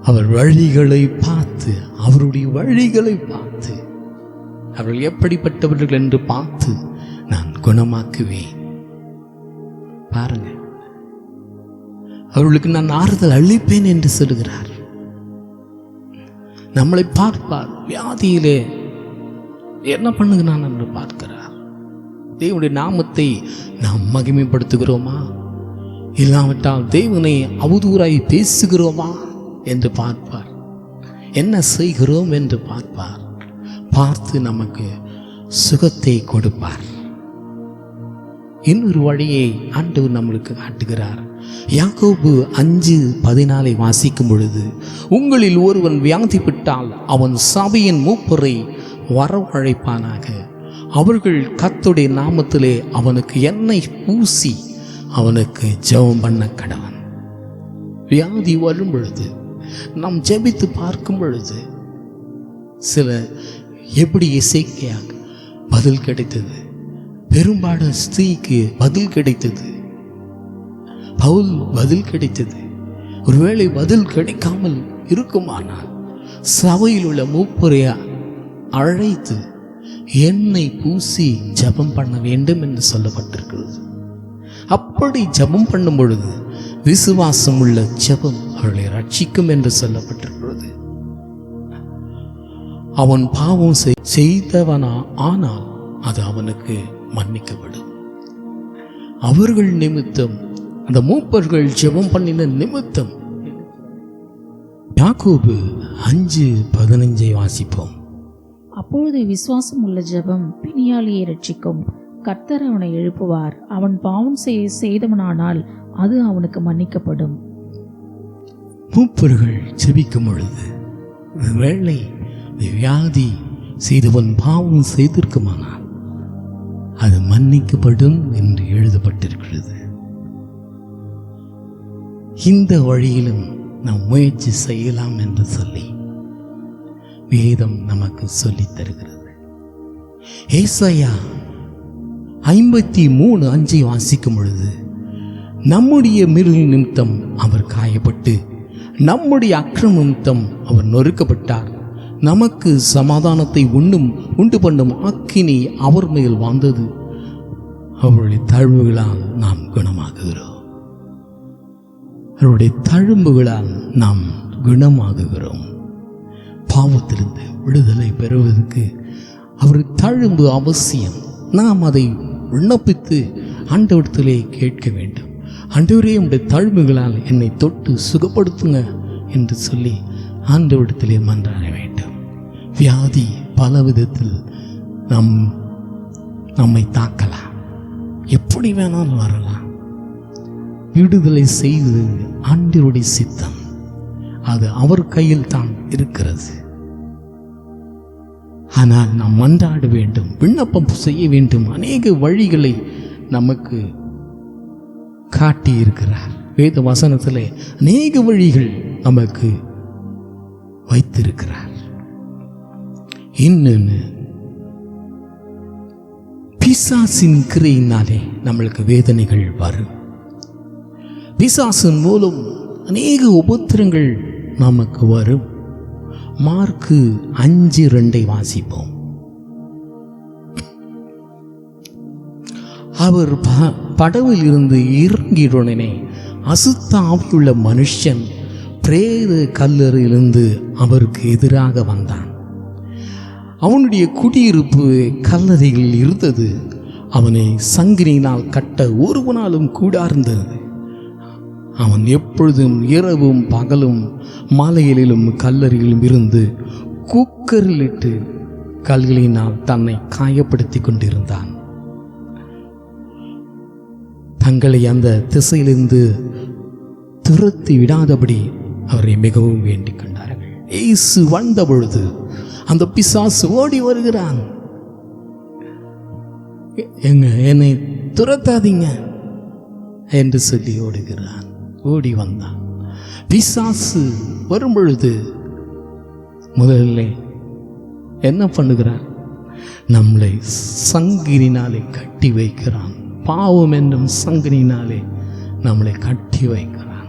அவர் வழிகளை பார்த்து, அவருடைய வழிகளை பார்த்து, அவர்கள் எப்படிப்பட்டவர்கள் என்று பார்த்து நான் குணமாக்குவேன். பாருங்க, அவர்களுக்கு நான் ஆறுதல் அளிப்பேன் என்று சொல்கிறார். நம்மளை பார்ப்பார், வியாதியிலே என்ன பண்ணுகிறான் என்று பார்க்கிறார். தேவனுடைய நாமத்தை நாம் மகிமைப்படுத்துகிறோமா, இல்லாவிட்டால் தேவனை அவதூறாய் பேசுகிறோமா என்று பார்ப்பார். என்ன செய்கிறோம் என்று பார்ப்பார். பார்த்து நமக்கு சுகத்தை கொடுப்பார். இன்னொரு வழியை ஆண்டவர் நம்மளுக்கு காட்டுகிறார். யாக்கோபு 5:14 வாசிக்கும் பொழுது, உங்களில் ஒருவன் வியாதிப்பட்டால் அவன் சபையின் மூப்பரை வரவழைப்பானாக, அவர்கள் கர்த்தருடைய நாமத்திலே அவனுக்கு எண்ணெய் பூசி அவனுக்கு ஜெபம் பண்ண கடவன். வியாதி வரும் பொழுது நாம் ஜெபித்து பார்க்கும் பொழுது சில எப்படி எசேக்கியா பதில் கிடைத்தது, பெரும்பாடு ஸ்திரீக்கு பதில் கிடைத்தது, பவுல் பதில் கிடைத்தது. ஒருவேளை பதில் கிடைக்காமல் இருக்குமானால் சபையில் உள்ள மூப்பரை அழைத்து எண்ணெய் பூசி ஜெபம் பண்ண வேண்டும் என்று சொல்லப்பட்டிருக்கிறது. அப்படி ஜெபம் பண்ணும் பொழுது விசுவாசம் உள்ள ஜெபம் அவர்களை ரட்சிக்கும் என்று சொல்லப்பட்டிருக்கிறது. அவன் பாவம் செய்தவனா ஆனால் அது அவனுக்கு மன்னிக்கப்படும். அவர்கள் நிமித்தம், அந்த மூப்பர்கள் ஜெபம் பண்ணின நிமித்தம். யாக்கோபு 5:15 வாசிப்போம். அப்பொழுது விசுவாசம் உள்ள ஜெபம் பிணியாளியை ரட்சிக்கும். கர்த்தர் அவனை எழுப்புவார். அவன் பாவம் செய்தவனானால் அது அவனுக்கு மன்னிக்கப்படும். மூப்பர்கள் ஜெபிக்கும் பொழுது வேளை வியாதி செய்தவன் பாவம் செய்திருக்குமானால் அது மன்னிக்கப்படும் என்று எழுதப்பட்டிருக்கிறது. இந்த வழியிலும் நாம் முயற்சி செய்யலாம் என்று சொல்லி வேதம் நமக்கு சொல்லித் தருகிறது. ஏசாயா 53:5 வாசிக்கும் பொழுது, நம்முடைய மீறல் நிமித்தம் அவர் காயப்பட்டு நம்முடைய அக்கிரம நிமித்தம் அவர் நொறுக்கப்பட்டார், நமக்கு சமாதானத்தை உண்டு பண்ணும் ஆக்கினை அவர் மேல் வந்தது, அவருடைய தழும்புகளால் நாம் குணமாகுகிறோம். அவருடைய தழும்புகளால் நாம் குணமாகுகிறோம். பாவத்திலிருந்து விடுதலை பெறுவதற்கு அவர் தழும்பு அவசியம். நாம் அதை விண்ணப்பித்து ஆண்டவரிடத்திலே கேட்க வேண்டும். ஆண்டவரே, உடைய தழும்புகளால் என்னை தொட்டு சுகப்படுத்துங்க என்று சொல்லி ஆண்டவரிடத்திலே மன்றாட வேண்டும். வியாதி பல விதத்தில் நம்மை தாக்கலாம், எப்படி வேணாலும் வரலாம். விடுதலை செய்து ஆண்டவருடைய சித்தம், அது அவர் கையில் தான் இருக்கிறது. ஆனால் நாம் மன்றாட வேண்டும், விண்ணப்பம் செய்ய வேண்டும். அநேக வழிகளை நமக்கு காட்டி இருக்கிறார். வேத வசனத்திலே அநேக வழிகள் நமக்கு வைத்திருக்கிறார். இன்னொன்று, பிசாசின் கிரையினாலே நம்மளுக்கு வேதனைகள் வரும். பிசாசின் மூலம் அநேக உபத்திரங்கள் நமக்கு வரும். மார்க்கு 5:2 வாசிப்போம். அவர் படவில் இருந்து இறங்கியுடனே அசுத்த ஆவியுள்ள மனுஷன் பிரேத கல்லறையிலிருந்து அவருக்கு எதிராக வந்தான். அவனுடைய குடியிருப்பு கல்லறையில் இருந்தது. அவனை சங்கிலியினால் கட்ட ஒருவனாலும் கூடார்ந்தது. அவன் எப்பொழுதும் இரவும் பகலும் மாலையிலும் கல்லறையிலும் இருந்து குக்கரிலிட்டு கல்களினால் தன்னை காயப்படுத்தி கொண்டிருந்தான். தங்களை அந்த திசையிலிருந்து துரத்தி விடாதபடி அவரை மிகவும் வேண்டிக் கொண்டார்கள். இயேசு வந்த பொழுது அந்த பிசாசு ஓடி வருகிறான். என்னை துரத்தாதீங்க என்று சொல்லி ஓடுகிறான். ஓடி வந்தான். பிசாசு வரும் பொழுது முதல்ல என்ன பண்ணுகிறான்? நம்மளை சங்கிலினாலே கட்டி வைக்கிறான். பாவம் என்னும் சங்கிலினாலே நம்மளை கட்டி வைக்கிறான்.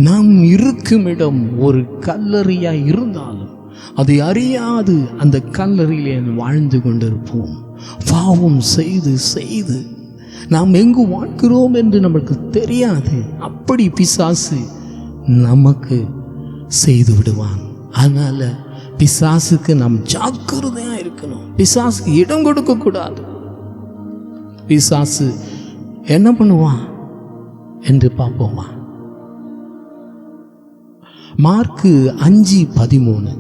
நாம் இருக்கும் இடம் ஒரு கல்லறையாய் இருந்தாலும் அதை அறியாது அந்த கல்லறையிலே வாழ்ந்து கொண்டிருப்போம். பாவம் செய்து செய்து நாம் எங்கு வாழ்கிறோம் என்று நமக்கு தெரியாது. அப்படி பிசாசு நமக்கு செய்து விடுவான். அதனால பிசாசுக்கு நாம் ஜாக்கிரதையா இருக்கணும். பிசாசுக்கு இடம் கொடுக்க கூடாது. பிசாசு என்ன பண்ணுவான் என்று பார்ப்போமா? மார்க்கு 5:13.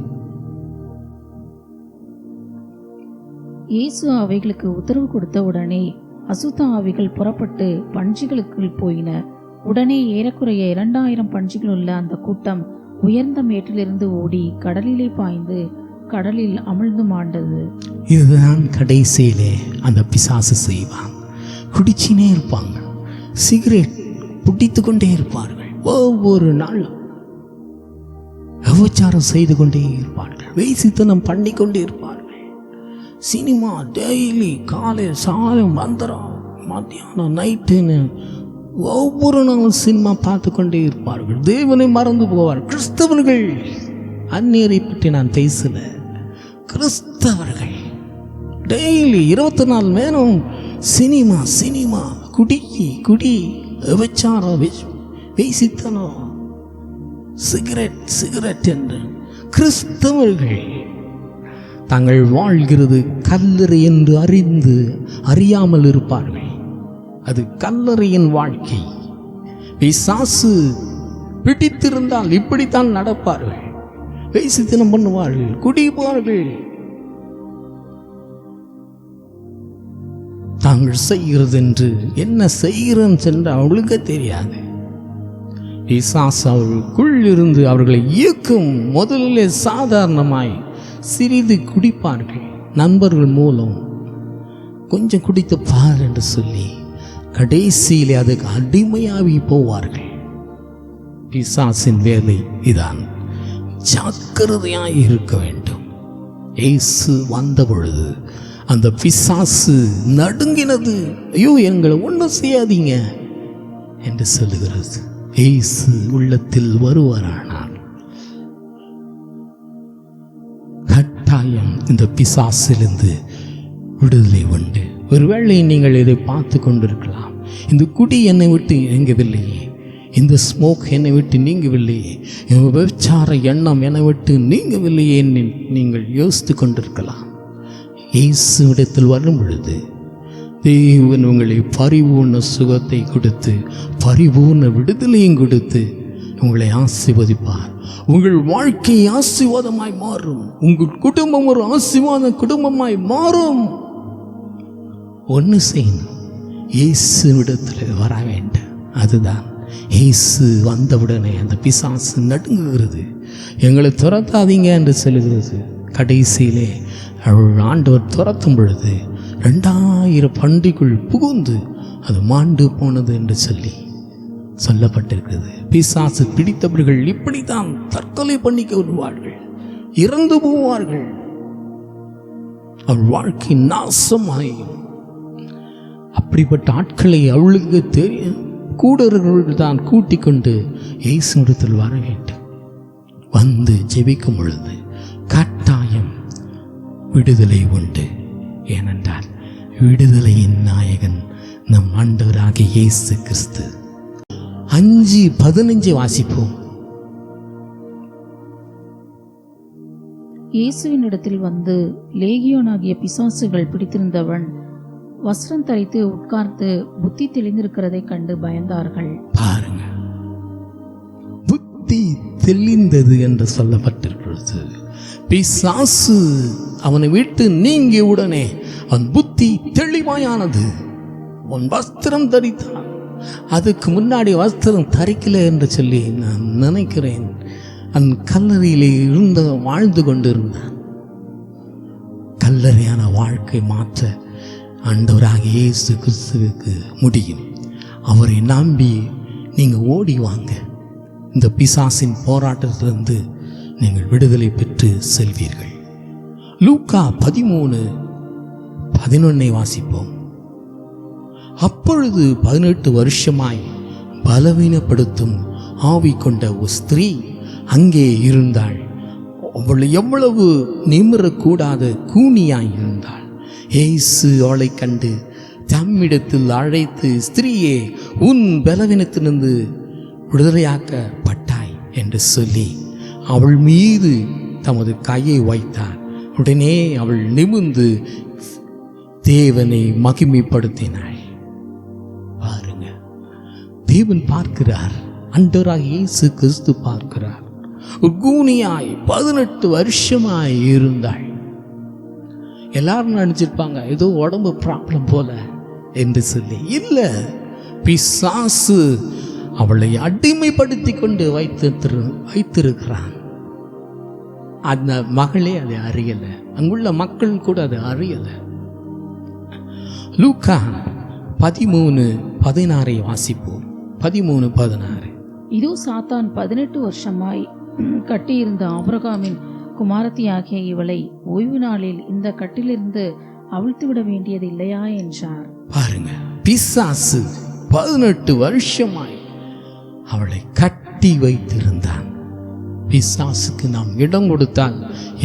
இயேசு அவைகளுக்கு உத்தரவு கொடுத்த உடனே அசுத்த ஆவிகள் புறப்பட்டு பன்றிகளுக்குள் போயின. உடனே ஏறக்குறைய 2000 பன்றிகள் உள்ள அந்த கூட்டம் உயர்ந்த மேட்டிலிருந்து ஓடி கடலிலே பாய்ந்து கடலில் அமிழ்ந்து மாண்டது. இதுதான் கடைசியிலே அந்த பிசாசு செய்வான். குடிச்சினே இருப்பாங்க, சிகரெட் பிடித்து கொண்டே இருப்பார்கள், ஒவ்வொரு நாளும் விபச்சாரம் செய்து கொண்டே இருப்பார்கள், வேசித்தனம் பண்ணி கொண்டே இருப்பார்கள். சினிமா டெய்லி காலை சாயம் மந்திரம் மத்தியானம் நைட்டுன்னு ஒவ்வொரு நாளும் சினிமா பார்த்து கொண்டே இருப்பார்கள். தேவனை மறந்து போவார். கிறிஸ்தவர்கள், அந்நியரை பற்றி நான் பேசல, கிறிஸ்தவர்கள் டெய்லி 24 நேரம் சினிமா சினிமா, குடி குடி விபச்சாரம், வேசித்தனம், சிகரெட் என்று கிறிஸ்தவர்கள் தாங்கள் வாழ்கிறது கல்லறை என்று அறியாமல் இருப்பார்கள். அது கல்லறையின் வாழ்க்கை. பிசாசு பிடித்திருந்தால் இப்படித்தான் நடப்பார்கள். வேசித்தனம் பண்ணுவார்கள், குடிப்பார்கள். தாங்கள் செய்கிறது என்று என்ன செய்கிறேன் சென்று அவர்களுக்கு தெரியாது. பிசாசு அவர்களுக்குள் இருந்து அவர்களை இயக்கும். முதலில் சாதாரணமாய் சிறிது குடிப்பார்கள், நண்பர்கள் மூலம் கொஞ்சம் குடித்து பார் என்று சொல்லி கடைசியிலே அதுக்கு அடிமையாகி போவார்கள். பிசாசின் வேலை இதான். ஜாக்கிரதையாய் இருக்க வேண்டும். இயேசு வந்த பொழுது அந்த பிசாசு நடுங்கினது. ஐயோ, எங்களை ஒன்றும் செய்யாதீங்க என்று சொல்லுகிறது. இயேசு உள்ளத்தில் வருவாரானால் கட்டாயம் இந்த பிசாசிலிருந்து விடுதலை உண்டு. ஒருவேளை நீங்கள் இதை பார்த்து கொண்டிருக்கலாம். இந்த குடி என்னை விட்டு நீங்கவில்லையே, இந்த ஸ்மோக் என்னை விட்டு நீங்கவில்லையே, விபச்சார எண்ணம் என்னை விட்டு நீங்கவில்லையே நீங்கள் யோசித்து கொண்டிருக்கலாம். இயேசுவிடத்தில் வரும் பொழுது தேவன் உங்களை பரிபூர்ண சுகத்தை கொடுத்து பரிபூர்ண விடுதலையும் கொடுத்து உங்களை ஆசீர்வதிப்பார். உங்கள் வாழ்க்கை ஆசீர்வாதமாய் மாறும். உங்கள் குடும்பம் ஒரு ஆசீர்வாத குடும்பமாய் மாறும். ஒன்று செய்யணும், இயேசுவிடத்தில் வர வேண்டும். அதுதான். இயேசு வந்தவுடனே அந்த பிசாசு நடுங்குகிறது. எங்களை துரத்தாதீங்க என்று சொல்லுகிறது. கடைசியிலே ஆண்டவர் துரத்தும் பொழுது 2000 பண்டிக்குள் புகுந்து அது மாண்டு போனது என்று சொல்லப்பட்டிருக்கிறது. பிசாசு பிடித்தவர்கள் இப்படித்தான் தற்கொலை பண்ணிக்க வருவார்கள், இறந்து போவார்கள். அவள் வாழ்க்கை நாசமாயும். அப்படிப்பட்ட ஆட்களை அவளுக்கு தெரியும். கூடர்கள் தான் கூட்டிக் கொண்டு இயேசுவிடத்தில் வர வேண்டும். வந்து ஜெபிக்கும் பொழுது கட்டாயம் விடுதலை உண்டு. ஏனென்றால் விடுதலையின் நாயகன் நம் ஆண்டவராகிய இயேசு கிறிஸ்து. 5:15 வாசிப்போம். இயேசுவின் இடத்தில் வந்து லேகியோனாகிய பிசாசுகள் பிடித்திருந்தவன் வஸ்திரம் தரித்து உட்கார்ந்து புத்தி தெளிந்திருக்கிறதை கண்டு பயந்தார்கள். பாருங்க, புத்தி தெளிந்தது என்று சொல்லப்பட்டிருக்கிறது. பிசாசு அவனை விட்டு நீங்கிய உடனே அவன் புத்தி தெளிவாயானது. அவன் வஸ்திரம் தரித்தான். அதுக்கு முன்னாடி வஸ்திரம் தரிக்கல என்று சொல்லி நான் நினைக்கிறேன். அந்த கல்லறையிலே வாழ்ந்து கொண்டிருந்தான். கல்லறையான வாழ்க்கை மாற்ற ஆண்டவராகிய இயேசு கிறிஸ்துவுக்கு முடியும். அவரை நம்பி நீங்கள் ஓடி வாங்க. இந்த பிசாசின் போராட்டத்திலிருந்து நீங்கள் விடுதலை பெற்று செல்வீர்கள். லூக்கா 13:11 வாசிப்போம். அப்பொழுது 18 வருஷமாய் பலவீனப்படுத்தும் ஆவி கொண்ட ஒரு ஸ்திரீ அங்கே இருந்தாள். அவள் எவ்வளவு நிமிரக்கூடாத கூனியாய் இருந்தாள். இயேசு அவளை கண்டு தம்மிடத்தில் அழைத்து, ஸ்திரீயே, உன் பலவீனத்திலிருந்து விடுதலையாக்கப்பட்டாய் என்று சொல்லி அவள் மீது தமது கையை வைத்தார். உடனே அவள் நிமிர்ந்து தேவனை மகிமைப்படுத்தினாள். பாருங்க, தேவன் பார்க்கிறார். ஆண்டவராகிய இயேசு கிறிஸ்து பார்க்கிறார். கூனியாய் 18 வருஷமாய் இருந்தாள். எல்லாரும் நினைச்சிருப்பாங்க ஏதோ உடம்பு ப்ராப்ளம் போல என்று சொல்லி. இல்லை, பிசாசு அவளை அடிமைப்படுத்தி கொண்டு வைத்திருக்கிறான். அந்த மகளே அதை அறியலை, அங்குள்ள மக்கள் கூட அதை அறியலை. லூக்கா 13:16 வாசிப்போம். 13:16. இதோ சாத்தான் 18 வருஷமாய் கட்டியிருந்த ஆபிரகாமின் குமாரத்தியாகிய இவளை ஓய்வு நாளில் இந்த கட்டிலிருந்து அவிழ்த்து விட வேண்டியது இல்லையா என்றார். பாருங்க, பிசாசு 18 வருஷமாய் அவளை கட்டி வைத்திருந்தான். பிசாசுக்கு நாம் இடம் கொடுத்தால்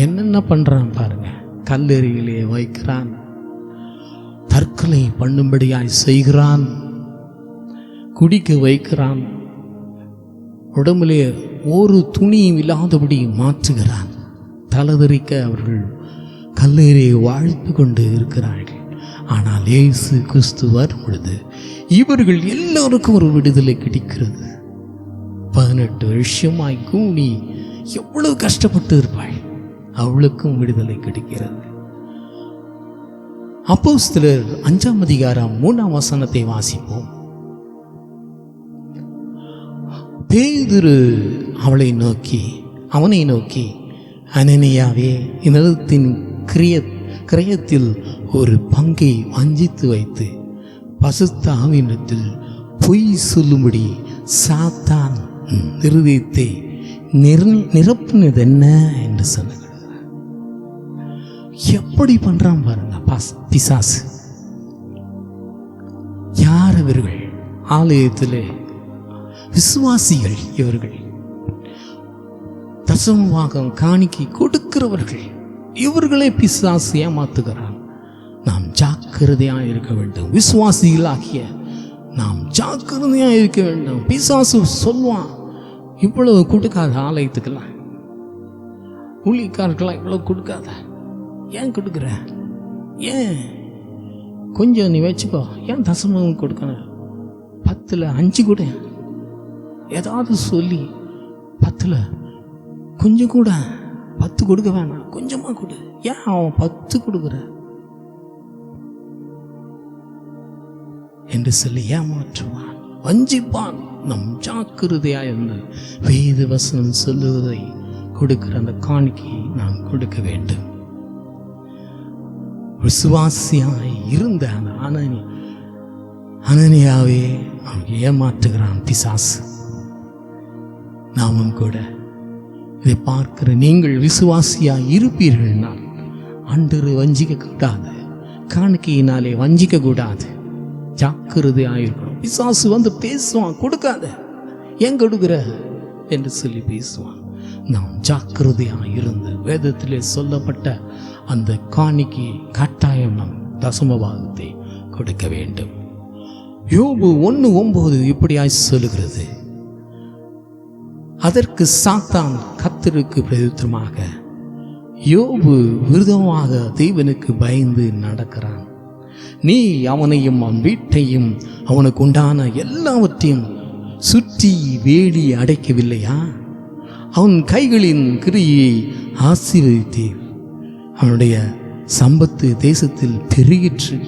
என்னென்ன பண்றான் பாருங்க. கல்லறையிலே வைக்கிறான், தற்கொலை பண்ணும்படியாய் செய்கிறான், குடிக்க வைக்கிறான். உடம்பிலே ஒரு துணியும் இல்லாதபடி மாற்றுகிறான். தலதறிக்க அவர்கள் கல்லறையை வாழ்த்து கொண்டு இருக்கிறார்கள். ஆனால் இயேசு கிறிஸ்து வரும் பொழுது இவர்கள் எல்லோருக்கும் ஒரு விடுதலை கிடைக்கிறது. 18 வருஷமாய் கூனி எவ்வளவு கஷ்டப்பட்டு இருப்பாள், அவளுக்கும் விடுதலை கிடைக்கிறது. அப்போஸ்தலர் 5ஆம் அதிகாரம் 3ஆம் வசனத்தை வாசிப்போம். பேதுரு அவனை நோக்கி அனனியாவே, நிலத்தின் கிரயத்தில் ஒரு பங்கை வஞ்சித்து வைத்து பசுத்த ஆவியினிடத்தில் பொய் சொல்லும்படி சாத்தான் இருதயத்தை நிரப்பினது என்ன என்று சொன்னார். எப்படி பண்றான் பாருங்க பிசாசு. யார் இவர்கள்? ஆலயத்திலே விசுவாசிகள். இவர்கள் தசமபாகம் காணிக்கை கொடுக்கிறவர்கள். இவர்களே பிசாசு ஏமாத்துகிறான். நாம் ஜாக்கிரதையாக இருக்க வேண்டும். விசுவாசிகளாகிய நாம் ஜாக்கிரதையாக இருக்க வேண்டும். பிசாசு சொல்வான், இவ்வளவு கொடுக்காத ஆலயத்துக்கெல்லாம், ஊழியக்காரர்களாம் இவ்வளவு கொடுக்காத. ஏன் கொடுக்குற? ஏன் கொஞ்சம் நீ வச்சுக்கோ. ஏன் தசமம் கொடுக்கணும்? 10ல் 5 கூட. ஏதாவது சொல்லி 10ல் கொஞ்சம் கூட 10 கொடுக்க வேணாம், கொஞ்சமாக கொடு. ஏன் அவன் 10 கொடுக்குற என்று சொல்லி ஏமாற்றுவான், வஞ்சிப்பான். நம் ஜாக்கிரதையா இருந்து வேத வசனம் சொல்லுவதை கொடுக்கிற அந்த காணிக்கையை நாம் கொடுக்க வேண்டும். விசுவாசியாய் இருந்த அந்த அனனியாவே அவன் ஏமாற்றுகிறான் பிசாசு. நாமும் கூட இதை பார்க்கிற நீங்கள் விசுவாசியாய் இருப்பீர்கள்னால் ஆண்டவரை வஞ்சிக்க கூடாது, காணிக்கையினாலே வஞ்சிக்க கூடாது. ஜாக்கிரதையாயிருக்கணும். பிசாசு வந்து பேசுவான், கொடுக்காத, ஏன் கொடுக்குற என்று சொல்லி பேசுவான். நாம் ஜாக்கிரதையாயிருந்து வேதத்திலே சொல்லப்பட்ட அந்த காணிக்கை கட்டாயம் நாம் தசமபாகத்தை கொடுக்க வேண்டும். யோபு 1:9 இப்படியாய் சொல்லுகிறது. அதற்கு சாத்தான் கர்த்தருக்கு பிரதியுத்தரமாக, யோபு விருதமாக தேவனுக்கு பயந்து நடக்கிறான். நீ அவனையும் அவன் வீட்டையும் அவனுக்கு உண்டான எல்லாவற்றையும் சுற்றி வேலி அடைக்கவில்லையா? அவன் கைகளின் கிரியை ஆசீர்வதித்தீர். அவனுடைய சம்பத்து தேசத்தில் பெருகிற்று.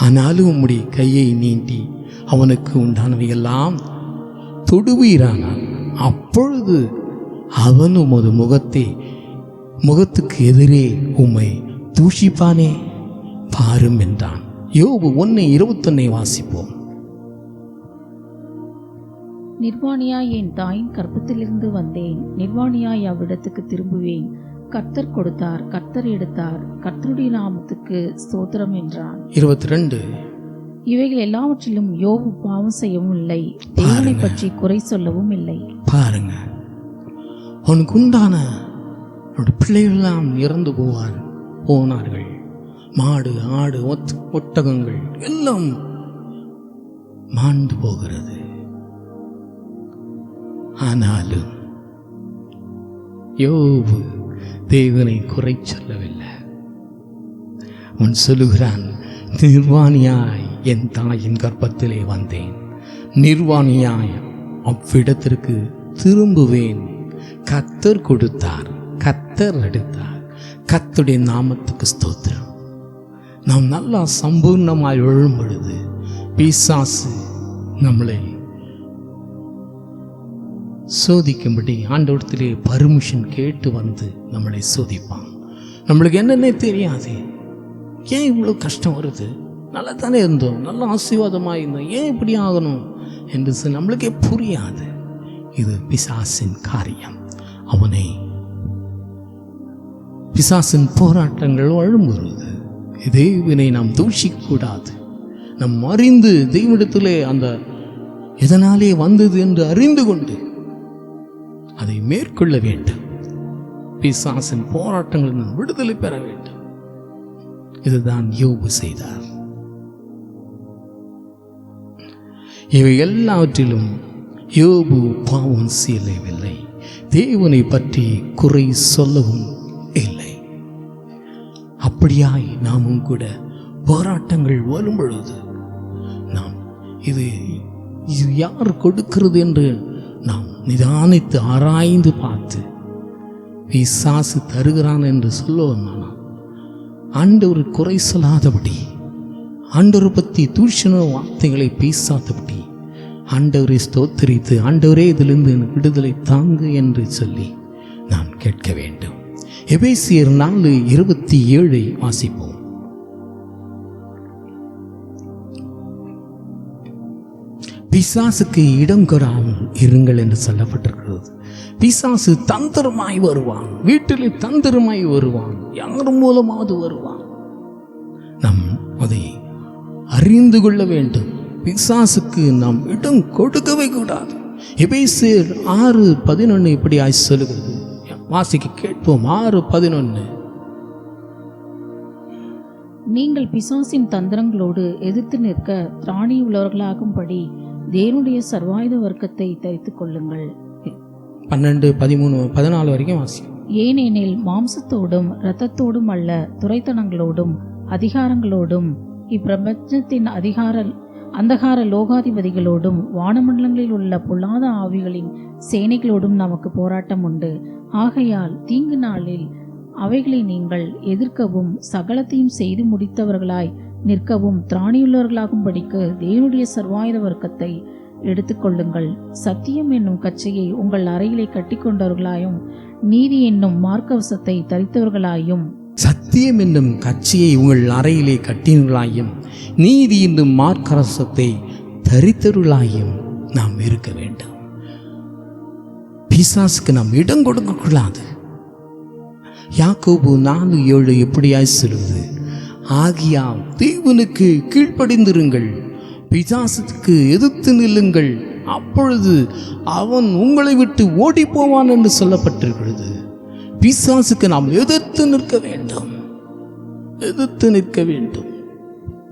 ஆனாலும் உம்முடைய கையை நீட்டி அவனுக்கு உண்டானவையெல்லாம் தொடுவீரானான். அப்பொழுது அவன் உமது முகத்துக்கு எதிரே உம்மை தூஷிப்பானே, பாரும் என்றான். யோபு 1:21 வாசிப்போம். நிர்வாணியாய் என் தாயின் கர்ப்பத்திலிருந்து வந்தேன், நிர்வாணியாய் அவ்விடத்துக்கு திரும்புவேன். கர்த்தர் கொடுத்தார், கர்த்தர் எடுத்தார், கர்த்தருடைய நாமத்துக்கு ஸ்தோத்திரம் என்றான். 22. இவைகள் எல்லாவற்றிலும் யோபு பாவம் செய்யவும் இல்லை, தேவனை பற்றி குறை சொல்லவும் இல்லை. பாருங்க, அவனுக்கு உண்டான பிள்ளைகளெல்லாம் இறந்து போனார்கள். மாடு, ஆடு, ஒட்டகங்கள் எல்லாம் மாண்டு போகிறது. ஆனாலும் யோபு தேவனை குறை சொல்லவில்லை. அவன் சொல்லுகிறான், நிர்வாணியாய் என் தாயின் கர்ப்பத்திலே வந்தேன், நிர்வாணியாய் அவ்விடத்திற்கு திரும்புவேன். கர்த்தர் கொடுத்தார், கர்த்தர் எடுத்தார், கர்த்தருடைய நாமத்துக்கு ஸ்தோத்திரம். நாம் நல்லா சம்பூர்ணமாய் எழும் பொழுது பிசாசு நம்மளை சோதிக்கும்படி ஆண்டவரத்திலே பர்மிஷன் கேட்டு வந்து நம்மளை சோதிப்பான். நம்மளுக்கு என்னன்னே தெரியாது. ஏன் இவ்வளோ கஷ்டம் வருது? நல்லா தானே இருந்தோம், நல்ல ஆசீர்வாதமாக இருந்தோம், ஏன் இப்படி ஆகணும் என்று நம்மளுக்கே புரியாது. இது பிசாசின் காரியம். அவனை பிசாசின் போராட்டங்கள் வழும்புறது. தேவனை நாம் தூஷிக்கக்கூடாது. நம் அறிந்து தெய்வத்திலே அந்த எதனாலே வந்தது என்று அறிந்து கொண்டு அதை மேற்கொள்ள வேண்டும். பிசாசின் போராட்டங்களில் விடுதலை பெற வேண்டும். இதுதான் யோபு செய்தார். இவை எல்லாவற்றிலும் யோபு பாவம் செய்யவில்லை, தேவனை பற்றி குறை சொல்லவும் இல்லை. அப்படியாய் நாமும் கூட போராட்டங்கள் வரும் பொழுது நாம் இது யார் கொடுக்கிறது என்று நாம் நிதானித்து ஆராய்ந்து பார்த்து பிசாசு தருகிறான் என்று சொல்லுவோம். ஆண்டவர் குறை சொல்லாதபடி, ஆண்டவர் பற்றி தூஷண வார்த்தைகளை பேசாதபடி, ஆண்டவரை ஸ்தோத்திரித்து ஆண்டவரே இதிலிருந்து விடுதலை தாங்கு என்று சொல்லி நாம் கேட்க வேண்டும். எபேசியர் 4:27 வாசிப்போம். பிசாசுக்கு இடம் கொடாமல் இருங்கள் என்று சொல்லப்பட்டிருக்கிறது. பிசாசு தந்திரமாய் வருவான், வீட்டிலே தந்திரமாய் வருவான், யார் மூலமாவது வருவான். நாம் அதை அறிந்து கொள்ள வேண்டும். பிசாசுக்கு நாம் இடம் கொடுக்கவே கூடாது. எபேசியர் 6:11 இப்படி சொல்லுகிறது. வாசிக்க கேட்போம். 6:11. நீங்கள் பிசாசின் தந்திரங்களோடு எதிர்த்து நிற்க திராணி உள்ளவர்களாகும்படி தேவனுடைய சர்வாயுத வர்க்கத்தை தரித்துக் கொள்ளுங்கள். 12, 13, 14 வரைக்கும் வாசிக்கும். ஏனெனில் மாம்சத்தோடும் இரத்தத்தோடும் அல்ல, துரைத்தனங்களோடும் அதிகாரங்களோடும் இப்பிரபஞ்சத்தின் அந்தகார லோகாதிபதிகளோடும் வானமண்டலங்களில் உள்ள பொல்லாத ஆவிகளின் சேனைகளோடும் நமக்கு போராட்டம் உண்டு. ஆகையால் தீங்கு நாளில் அவைகளை நீங்கள் எதிர்க்கவும் சகலத்தையும் செய்து முடித்தவர்களாய் நிற்கவும் திராணியுள்ளவர்களாகும்படிக்கு தேவனுடைய சர்வாயுத வர்க்கத்தை எடுத்துக்கொள்ளுங்கள். சத்தியம் என்னும் கச்சையை உங்கள் அறையிலே கட்டிக்கொண்டவர்களாயும் நீதி என்னும் மார்க்கவசத்தை தரித்தவர்களாயும். சத்தியம் என்னும் கட்சியை உங்கள் அறையிலே கட்டினவர்களாயும் நீதி என்னும் மார்க்கவசத்தை தரித்தவர்களாயும் நாம் இருக்க வேண்டும். பிசாசுக்கு நாம் இடம் கொடுக்க கூடாது. யாக்கோபு 4:7 எப்படியாய் சொல்லுவது? ஆகியால் தேவனுக்கு கீழ்ப்படிந்திருங்கள், பிசாசுக்கு எதிர்த்து நில்லுங்கள், அப்பொழுது அவன் உங்களை விட்டு ஓடி போவான் என்று சொல்லப்பட்டிருக்கிறது. பிசாசுக்கு நாம் எதிர்த்து நிற்க வேண்டும், எதிர்த்து நிற்க வேண்டும்.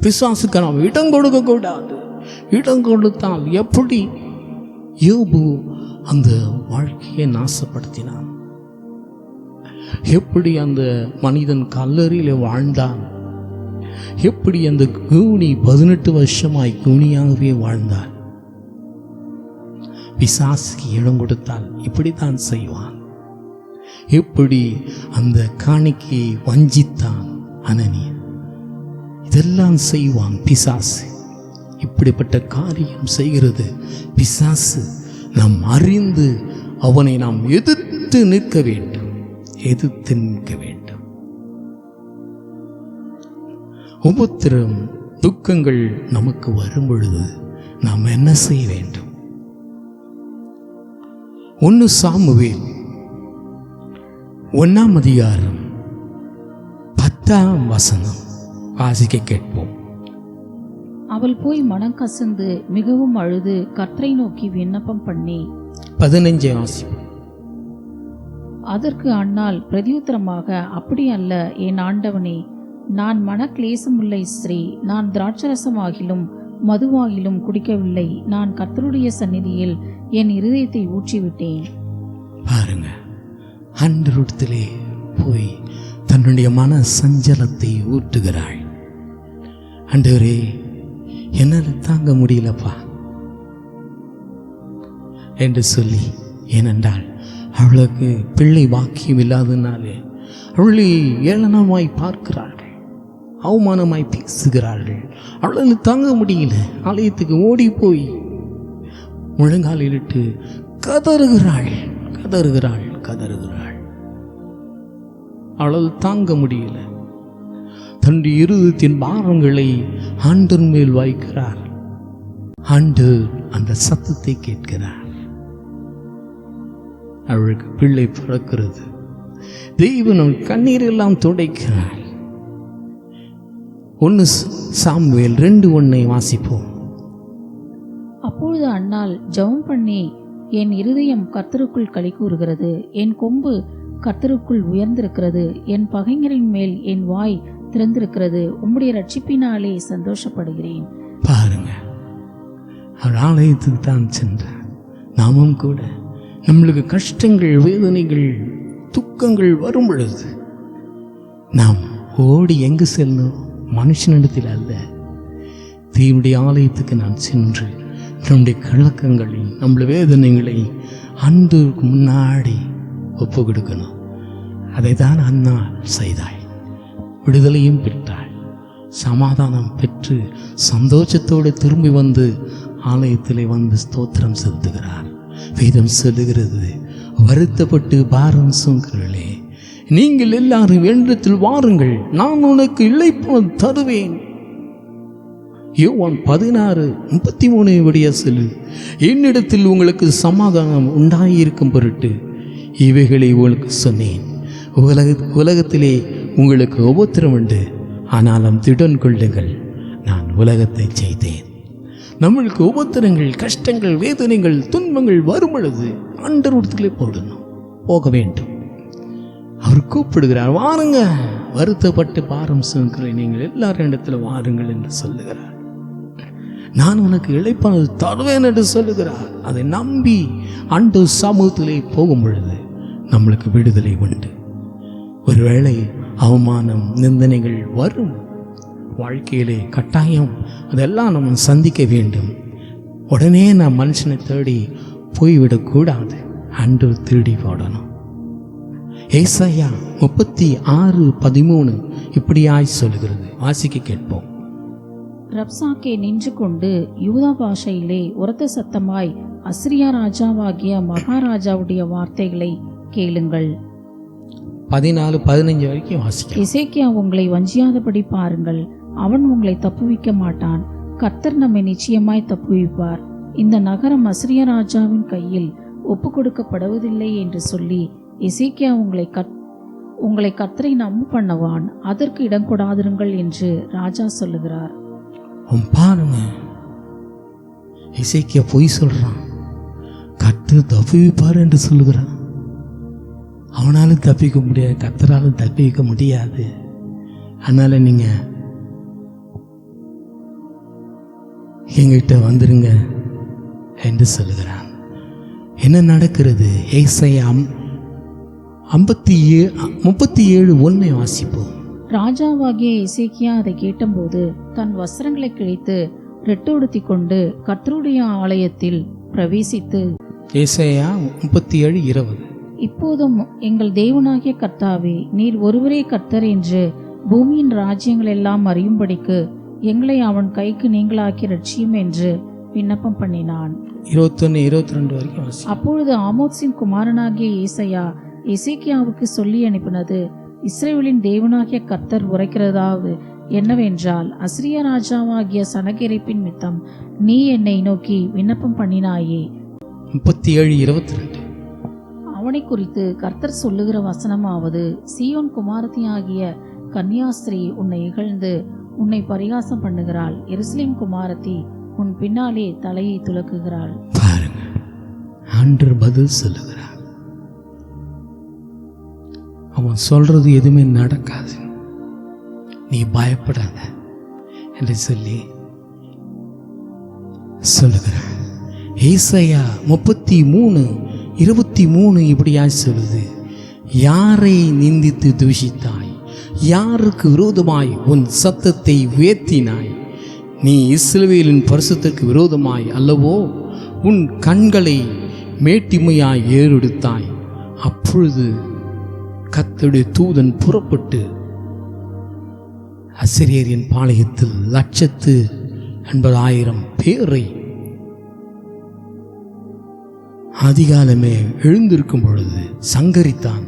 பிசாசுக்கு நாம் இடம் கொடுக்க கூடாது. இடம் கொடுத்தால் எப்படி யோபு அந்த வாழ்க்கையை நாசப்படுத்தினான், எப்படி அந்த மனிதன் கல்லறையில வாழ்ந்தான், எப்படி அந்த கூனி 18 வருஷமாய் கூனியாகவே வாழ்ந்தான். பிசாசுக்கு இடம் கொடுத்தால் இப்படித்தான் செய்வான். எப்படி அந்த காணிக்கையை வஞ்சித்தான் அனனியா, இதெல்லாம் செய்வான் பிசாசு. இப்படிப்பட்ட காரியம் செய்கிறது பிசாசு. நாம் அறிந்து அவனை நாம் எதிர்த்து நிற்க வேண்டும், எதிர்த்து நிற்க வேண்டும். உபத்திரம் துக்கங்கள் நமக்கு வரும் பொழுது நாம் என்ன செய்ய வேண்டும்? 1 சாமுவேல் 1:10 வாசிக்க கேட்போம். அவள் போய் மனம் கசந்து மிகவும் அழுது கர்த்தரை நோக்கி விண்ணப்பம் பண்ணி 15 வாசிப்போம். அதற்கு அன்னாள் பிரதியுத்தரமாக, அப்படி அல்ல என் ஆண்டவனே, நான் மனக்லேசமுள்ள ஸ்திரீ, நான் திராட்சரசமாகிலும் மதுவாகிலும் குடிக்கவில்லை, நான் கர்த்தருடைய சந்நிதியில் என் இருதயத்தை ஊற்றிவிட்டேன். பாருங்க, ஆண்டவரிடத்திலே போய் தன்னுடைய மன சஞ்சலத்தை ஊற்றுகிறாள். ஆண்டவரே, என்னால் தாங்க முடியலப்பா என்று சொல்லி, ஏனென்றால் அவளுக்கு பிள்ளை பாக்கியம் இல்லாதனாலே அவளை ஏளனமாய் பார்க்கிறார்கள், அவமானமாய் பேசுகிறார்கள். அவளால் தாங்க முடியல. ஆலயத்துக்கு ஓடி போய் முழங்காலிட்டு கதறுகிறாள், கதறுகிறாள், கதறுகிறாள். அவளால் தாங்க முடியல. தன்னுடைய இருதயத்தின் பாரங்களை ஆண்டவர் மேல் வைக்கிறார். ஆண்டவர் அந்த சத்தத்தை கேட்கிறார். அவளுக்கு பிள்ளை பிறக்கிறது. தெய்வன் கண்ணீர் எல்லாம் துடைக்கிறார். 1 சாமுவேல் 2:1 வாசிப்போம். அப்பொழுது அன்னாள் ஜெபம் பண்ணி, என் இருதயம் கர்த்தருக்குள் களி கூறுகிறது, என் கொம்பு கர்த்தருக்குள் உயர்ந்திருக்கிறது, என் பகைஞரின் மேல் என் வாய் திறந்திருக்கிறது, உம்முடைய ரட்சிப்பினாலே சந்தோஷப்படுகிறேன். பாருங்க, அவர் ஆலயத்துக்கு தான் சென்றார். நாமும் கூட நம்மளுக்கு கஷ்டங்கள், வேதனைகள், துக்கங்கள் வரும் பொழுது நாம் ஓடி எங்கு செல்லணும்? மனுஷனிடத்தில் அல்ல, தேவனுடைய ஆலயத்துக்கு நான் சென்று நம்முடைய கலக்கங்களை, நம்முடைய வேதனைகளை ஆண்டவருக்கு முன்னாடி ஒப்பு கொடுக்கணும். அதை தான் அண்ணா செய்தாள். விடுதலையும் பெற்றாள், சமாதானம் பெற்று சந்தோஷத்தோடு திரும்பி வந்து ஆலயத்திலே வந்து ஸ்தோத்திரம் செலுத்துகிறார். வேதம் சொல்லுகிறது, வருத்தப்பட்டு பாரம் சுமக்கிறீர்களே, நீங்கள் எல்லாரும் என்னிடத்தில் வாருங்கள், நான் உனக்கு இளைப்பாறுதல் தருவேன். யோவான் 16:33 விடிய சொல்லு, என்னிடத்தில் உங்களுக்கு சமாதானம் உண்டாயிருக்கும் பொருட்டு இவைகளை உங்களுக்கு சொன்னேன். உலகத்திலே உங்களுக்கு உபத்திரம் உண்டு, ஆனாலும் திடன் கொள்ளுங்கள், நான் உலகத்தை செய்தேன். நம்மளுக்கு உபத்திரங்கள், கஷ்டங்கள், வேதனைகள், துன்பங்கள் வரும் பொழுது ஆண்டவரிடத்திலே போக வேண்டும். அவர் கூப்பிடுகிறார், வாருங்க, வருத்தப்பட்டு பாரம் சுமக்கிற நீங்கள் எல்லாரும் இடத்துல வாருங்கள் என்று சொல்லுகிறார். நான் உனக்கு இளைப்பாறுதல் தருவேன் என்று சொல்லுகிறார். அதை நம்பி ஆண்டவர் சமூகத்திலே போகும் பொழுது நம்மளுக்கு விடுதலை உண்டு. ஒருவேளை அவமானம், நிந்தனைகள் வரும் வாழ்க்கையிலே, கட்டாயம் அதெல்லாம் நம்ம சந்திக்க வேண்டும். உடனே நான் மனுஷனை தேடி போய்விடக்கூடாது, ஆண்டவர் திருடி போடணும். ஏசாயா 36:13 இப்படியாய் சொல்லுகிறது. வாசிக்க கேட்போம். ரப்சாக்கே நின்று கொண்டு யூதா பாஷையிலே உரத்த சத்தமாய் அசிரியா ராஜாவாகிய மகாராஜாவுடைய வார்த்தைகளை கேளுங்கள். 14-15 வரைக்கும் வாசிக்க. எசேக்கியா உங்களை வஞ்சியாதபடி பாருங்கள், அவன் உங்களை தப்புவிக்க மாட்டான், கர்த்தர் நம்மை நிச்சயமாய் தப்புவிப்பார். இந்த நகரம் அசிரியா ராஜாவின் கையில் ஒப்பு கொடுக்கப்படுவதில்லை என்று சொல்லி எசேக்கியா உங்களை கர்த்தரை நம்ப பண்ணுவான், அதற்கு இடம் கொடாதிருங்கள் என்று ராஜா சொல்லுகிறார். பாருங்க, எசேக்கியா பொய் சொல்றான், கர்த்தர் தப்புவிப்பார் என்று சொல்லுகிறான். அவனாலும் தப்பிக்க முடியாது, கர்த்தராலும் தப்பிக்க முடியாது. அதனால நீங்க எங்கிட்ட வந்துருங்க என்று சொல்லுகிறான். என்ன நடக்கிறது? ஏசாயா 37:1 வாசிப்போம். ராஜாவாகிய எசேக்கியா அதை கேட்டபோது தன் வஸ்திரங்களை கிழித்து ரெட்டோடுத்தி கொண்டு கர்த்தருடைய ஆலயத்தில் பிரவேசித்து, ஏசாயா 37:20 இப்போதும் எங்கள் தேவனாகிய கர்த்தாவே, நீர் ஒருவரே கர்த்தர் என்று பூமியின் ராஜ்யங்கள் எல்லாம் அறியும்படிக்கு எங்களை அவன் கைக்கு நீங்களாக்கி ரட்சியும் என்று விண்ணப்பம் பண்ணினான். 21-22 வரைக்கும் வாசி. அப்பொழுது ஆமோத்சின் குமாரனாகிய ஏசாயா எசேக்கியாவுக்கு சொல்லி அனுப்பினது, இஸ்ரவேலின் தேவனாகிய கர்த்தர் உரைக்கிறதாவது என்னவென்றால், அசிரியா ராஜாவாகிய சனகெரிப்பின் மித்தம் நீ என்னை நோக்கி விண்ணப்பம் பண்ணினாயே. 37:22 அவனை குறித்து கர்த்தர் சொல்லுகிற வசனமாவது, சீயோன் குமாரத்தியாகிய கன்னியாஸ்திரி உன்னை இகழ்ந்து உன்னை பரிகாசம் பண்ணுகிறாள், எருசலேம் குமாரத்தி உன் பின்னாலே தலையை துலக்குகிறாள். பாருங்க, ஆண்டவர் பதில் சொல்லுகிறார். அவன் சொல்றது எதுவுமே நடக்காது, நீ பயப்படாத என்று சொல்லி சொல்லுகிறார். ஏசாயா 33:23 இப்படியா சொல்லுது, யாரை நிந்தித்து தூஷித்தாய், யாருக்கு விரோதமாய் உன் சத்தத்தை உயர்த்தினாய், நீ இஸ்ரவேலின் பரிசுத்தத்திற்கு விரோதமாய் அல்லவோ உன் கண்களை மேட்டிமையாய் ஏறெடுத்தாய். அப்பொழுது கர்த்தருடைய தூதன் புறப்பட்டு அசிரியரின் பாளையத்தில் 180,000 பேரை அதிகாலமே எழுந்திருக்கும் பொழுது சங்கரித்தான்.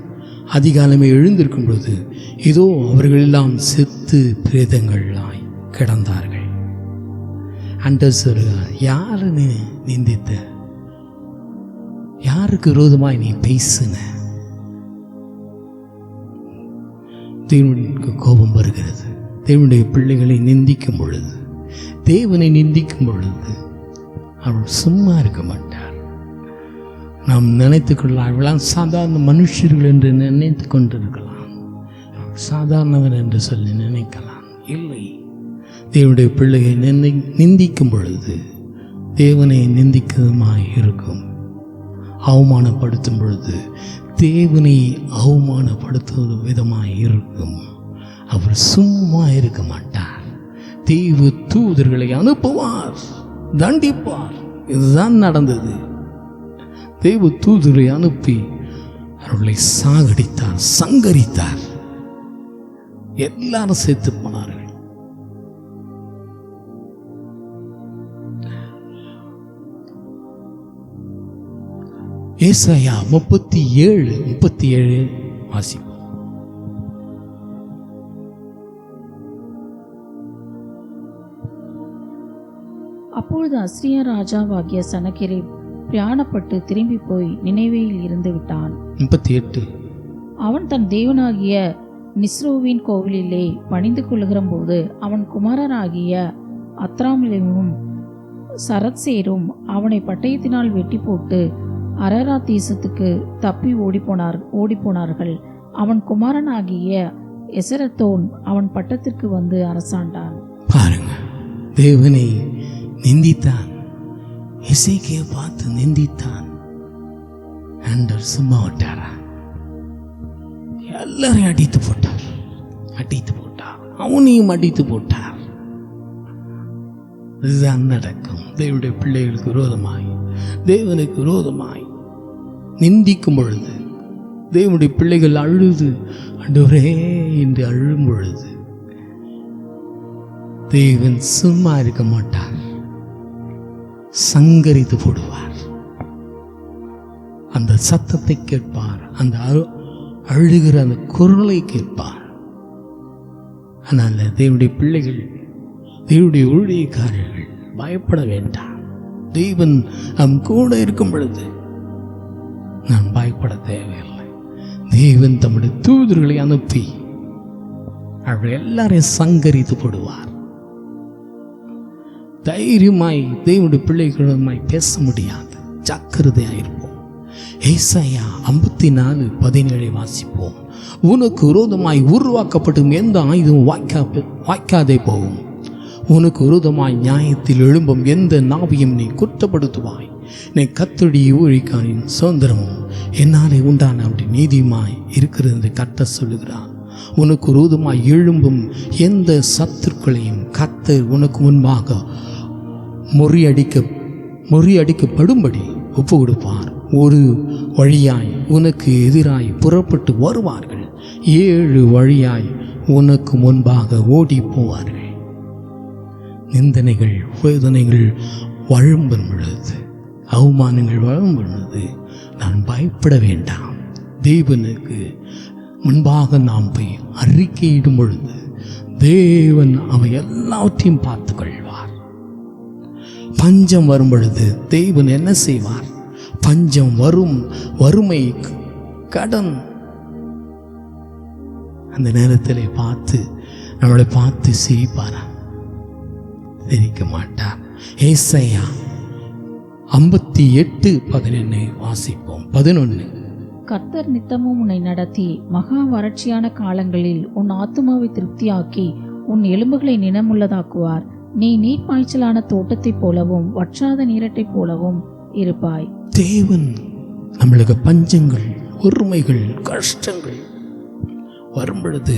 அதிகாலமே எழுந்திருக்கும் பொழுது இதோ அவர்களெல்லாம் செத்து பிரேதங்களாய் கிடந்தார்கள். அண்டர் சொல்கிறார், யாரு நீ நிந்தித்த, யாருக்கு விரோதமாய் நீ பேசுன? தேவனுக்கு கோபம் வருகிறது. தேவனுடைய பிள்ளைகளை நிந்திக்கும் பொழுது, தேவனை நிந்திக்கும் பொழுது அவள் சும்மா இருக்க மாட்டார். நாம் நினைத்துக்கொள்ளலாம், அவளாம் சாதாரண மனுஷர்கள் என்று நினைத்து கொண்டிருக்கலாம், சாதாரணவன் என்று சொல்லி நினைக்கலாம். இல்லை, தேவனுடைய பிள்ளையை நிந்திக்கும் பொழுது தேவனை நிந்திக்கிறதுமாய் இருக்கும். அவமானப்படுத்தும் பொழுது தேவனை அவமானப்படுத்தும் விதமாய் இருக்கும். அவர் சும்மா இருக்க மாட்டார். தேவ தூதர்களை அனுப்புவார், தண்டிப்பார். இதுதான் நடந்தது. தேவ தூதரை அனுப்பி அவர்களை சாகடித்தார், சங்கரித்தார். எல்லாரும் செத்து போனார்கள். ஏசாயா 37 வாசிப்போம். அப்பொழுது அஸ்ரிய ராஜாவாகிய சனகெரிப் பிரயாணப்பட்டு திரும்பி போய் நினைவேயில் இருந்து விட்டான். 38 அவன் தன் தேவனாகிய நிஸ்ரோவின் கோவிலிலே பணிந்து கொள்ளுகிற போது அவன் குமாரராகிய அத்ராமிலும் சரத்சேரும் அவனை பட்டயத்தினால் வெட்டி போட்டு அரரா தேசத்துக்கு தப்பி ஓடிப்போனார்கள். அவன் குமாரனாகிய எசரத்தோன் அவன் பட்டத்திற்கு வந்து அரசாண்டான். பாருங்க, தேவனை நிந்தித்தான். எசேக்கியா பார்த்து நிந்தித்தான். ஆண்டவர் சும்மா விட்டாரா? எல்லாரையும் அடித்து போட்டார். அவனையும் அடித்து போட்டார். இதுதான் நடக்கும். தேவனுடைய பிள்ளைகளுக்கு விரோதமாய், தேவனுக்கு விரோதமாய் நிந்திக்கும் பொழுது, தேவனுடைய பிள்ளைகள் அழுது ஆண்டவரே என்று அழும் பொழுது தேவன் சும்மா இருக்க மாட்டார், சங்கரித்து போடுவார். அந்த சத்தத்தை கேட்பார், அந்த அழுகிற அந்த குரலை கேட்பார். ஆனால் தேவனுடைய பிள்ளைகள், தேவனுடைய ஊழியக்காரர்கள் பயப்பட வேண்டாம். தேவன் நம் கூட இருக்கும் பொழுது நான் பயப்பட தேவையில்லை. தேவன் தம்முடைய தூதர்களை அனுப்பி அவர்கள் எல்லாரையும் சங்கரித்து போடுவார். தைரியமாய் தேவனுடைய பிள்ளைகளுமாய் பேச முடியாது. ஜாக்கிரதையாயிருப்போம். ஏசாயா 54:17 வாசிப்போம். உனக்கு விரோதமாய் உருவாக்கப்படும் எந்த ஆயுதம் வாய்க்காதே போகும். உனக்கு விரோதமாய் நியாயத்தில் எழும்பும் எந்த நாவையும் நீ குற்றப்படுத்துவாய். நீ கர்த்தருடைய ஊழியக்காரின் சுதந்திரமும் என்னாலே உண்டான அப்படி நீதியுமாய் இருக்கிறது என்று கர்த்தர் சொல்லுகிறார். உனக்கு விரோதமாய் எழும்பும் எந்த சத்துருக்களையும் கர்த்தர் உனக்கு முன்பாக முறியடிக்கப்படும்படி ஒப்பு கொடுப்பார். ஒரு வழியாய் உனக்கு எதிராய் புறப்பட்டு வருவார்கள், 7 வழியாய் உனக்கு முன்பாக ஓடி போவார்கள். நிந்தனைகள், வேதனைகள் வழும்பும் பொழுது, அவமானங்கள் வழும்பும் பொழுது நான் பயப்பட வேண்டாம். தேவனுக்கு முன்பாக நாம் போய் அறிக்கையிடும் பொழுது தேவன் அவை எல்லாவற்றையும் பார்த்து கொள்வார். பஞ்சம் வரும் பொழுது தேவன் என்ன செய்வார்? பஞ்சம் வரும், வறுமை, கடன், அந்த நேரத்தில் நம்மளை பார்த்து சிரிப்பாரா? சிரிக்க மாட்டார். ஏசாயா 58:11 வாசிப்போம். 11 கர்த்தர் நித்தமும் உன்னை நடத்தி மகா வறட்சியான காலங்களில் உன் ஆத்துமாவை திருப்தியாக்கி உன் எலும்புகளை நினமுள்ளதாக்குவார். நீ நீர்ப்பாய்ச்சலான தோட்டத்தைப் போலவும் வற்றாத நீரட்டைப் போலவும் இருப்பாய். தேவன் நம்மளுக்கு பஞ்சங்கள், ஒருமைகள், கஷ்டங்கள் வரும் பொழுது,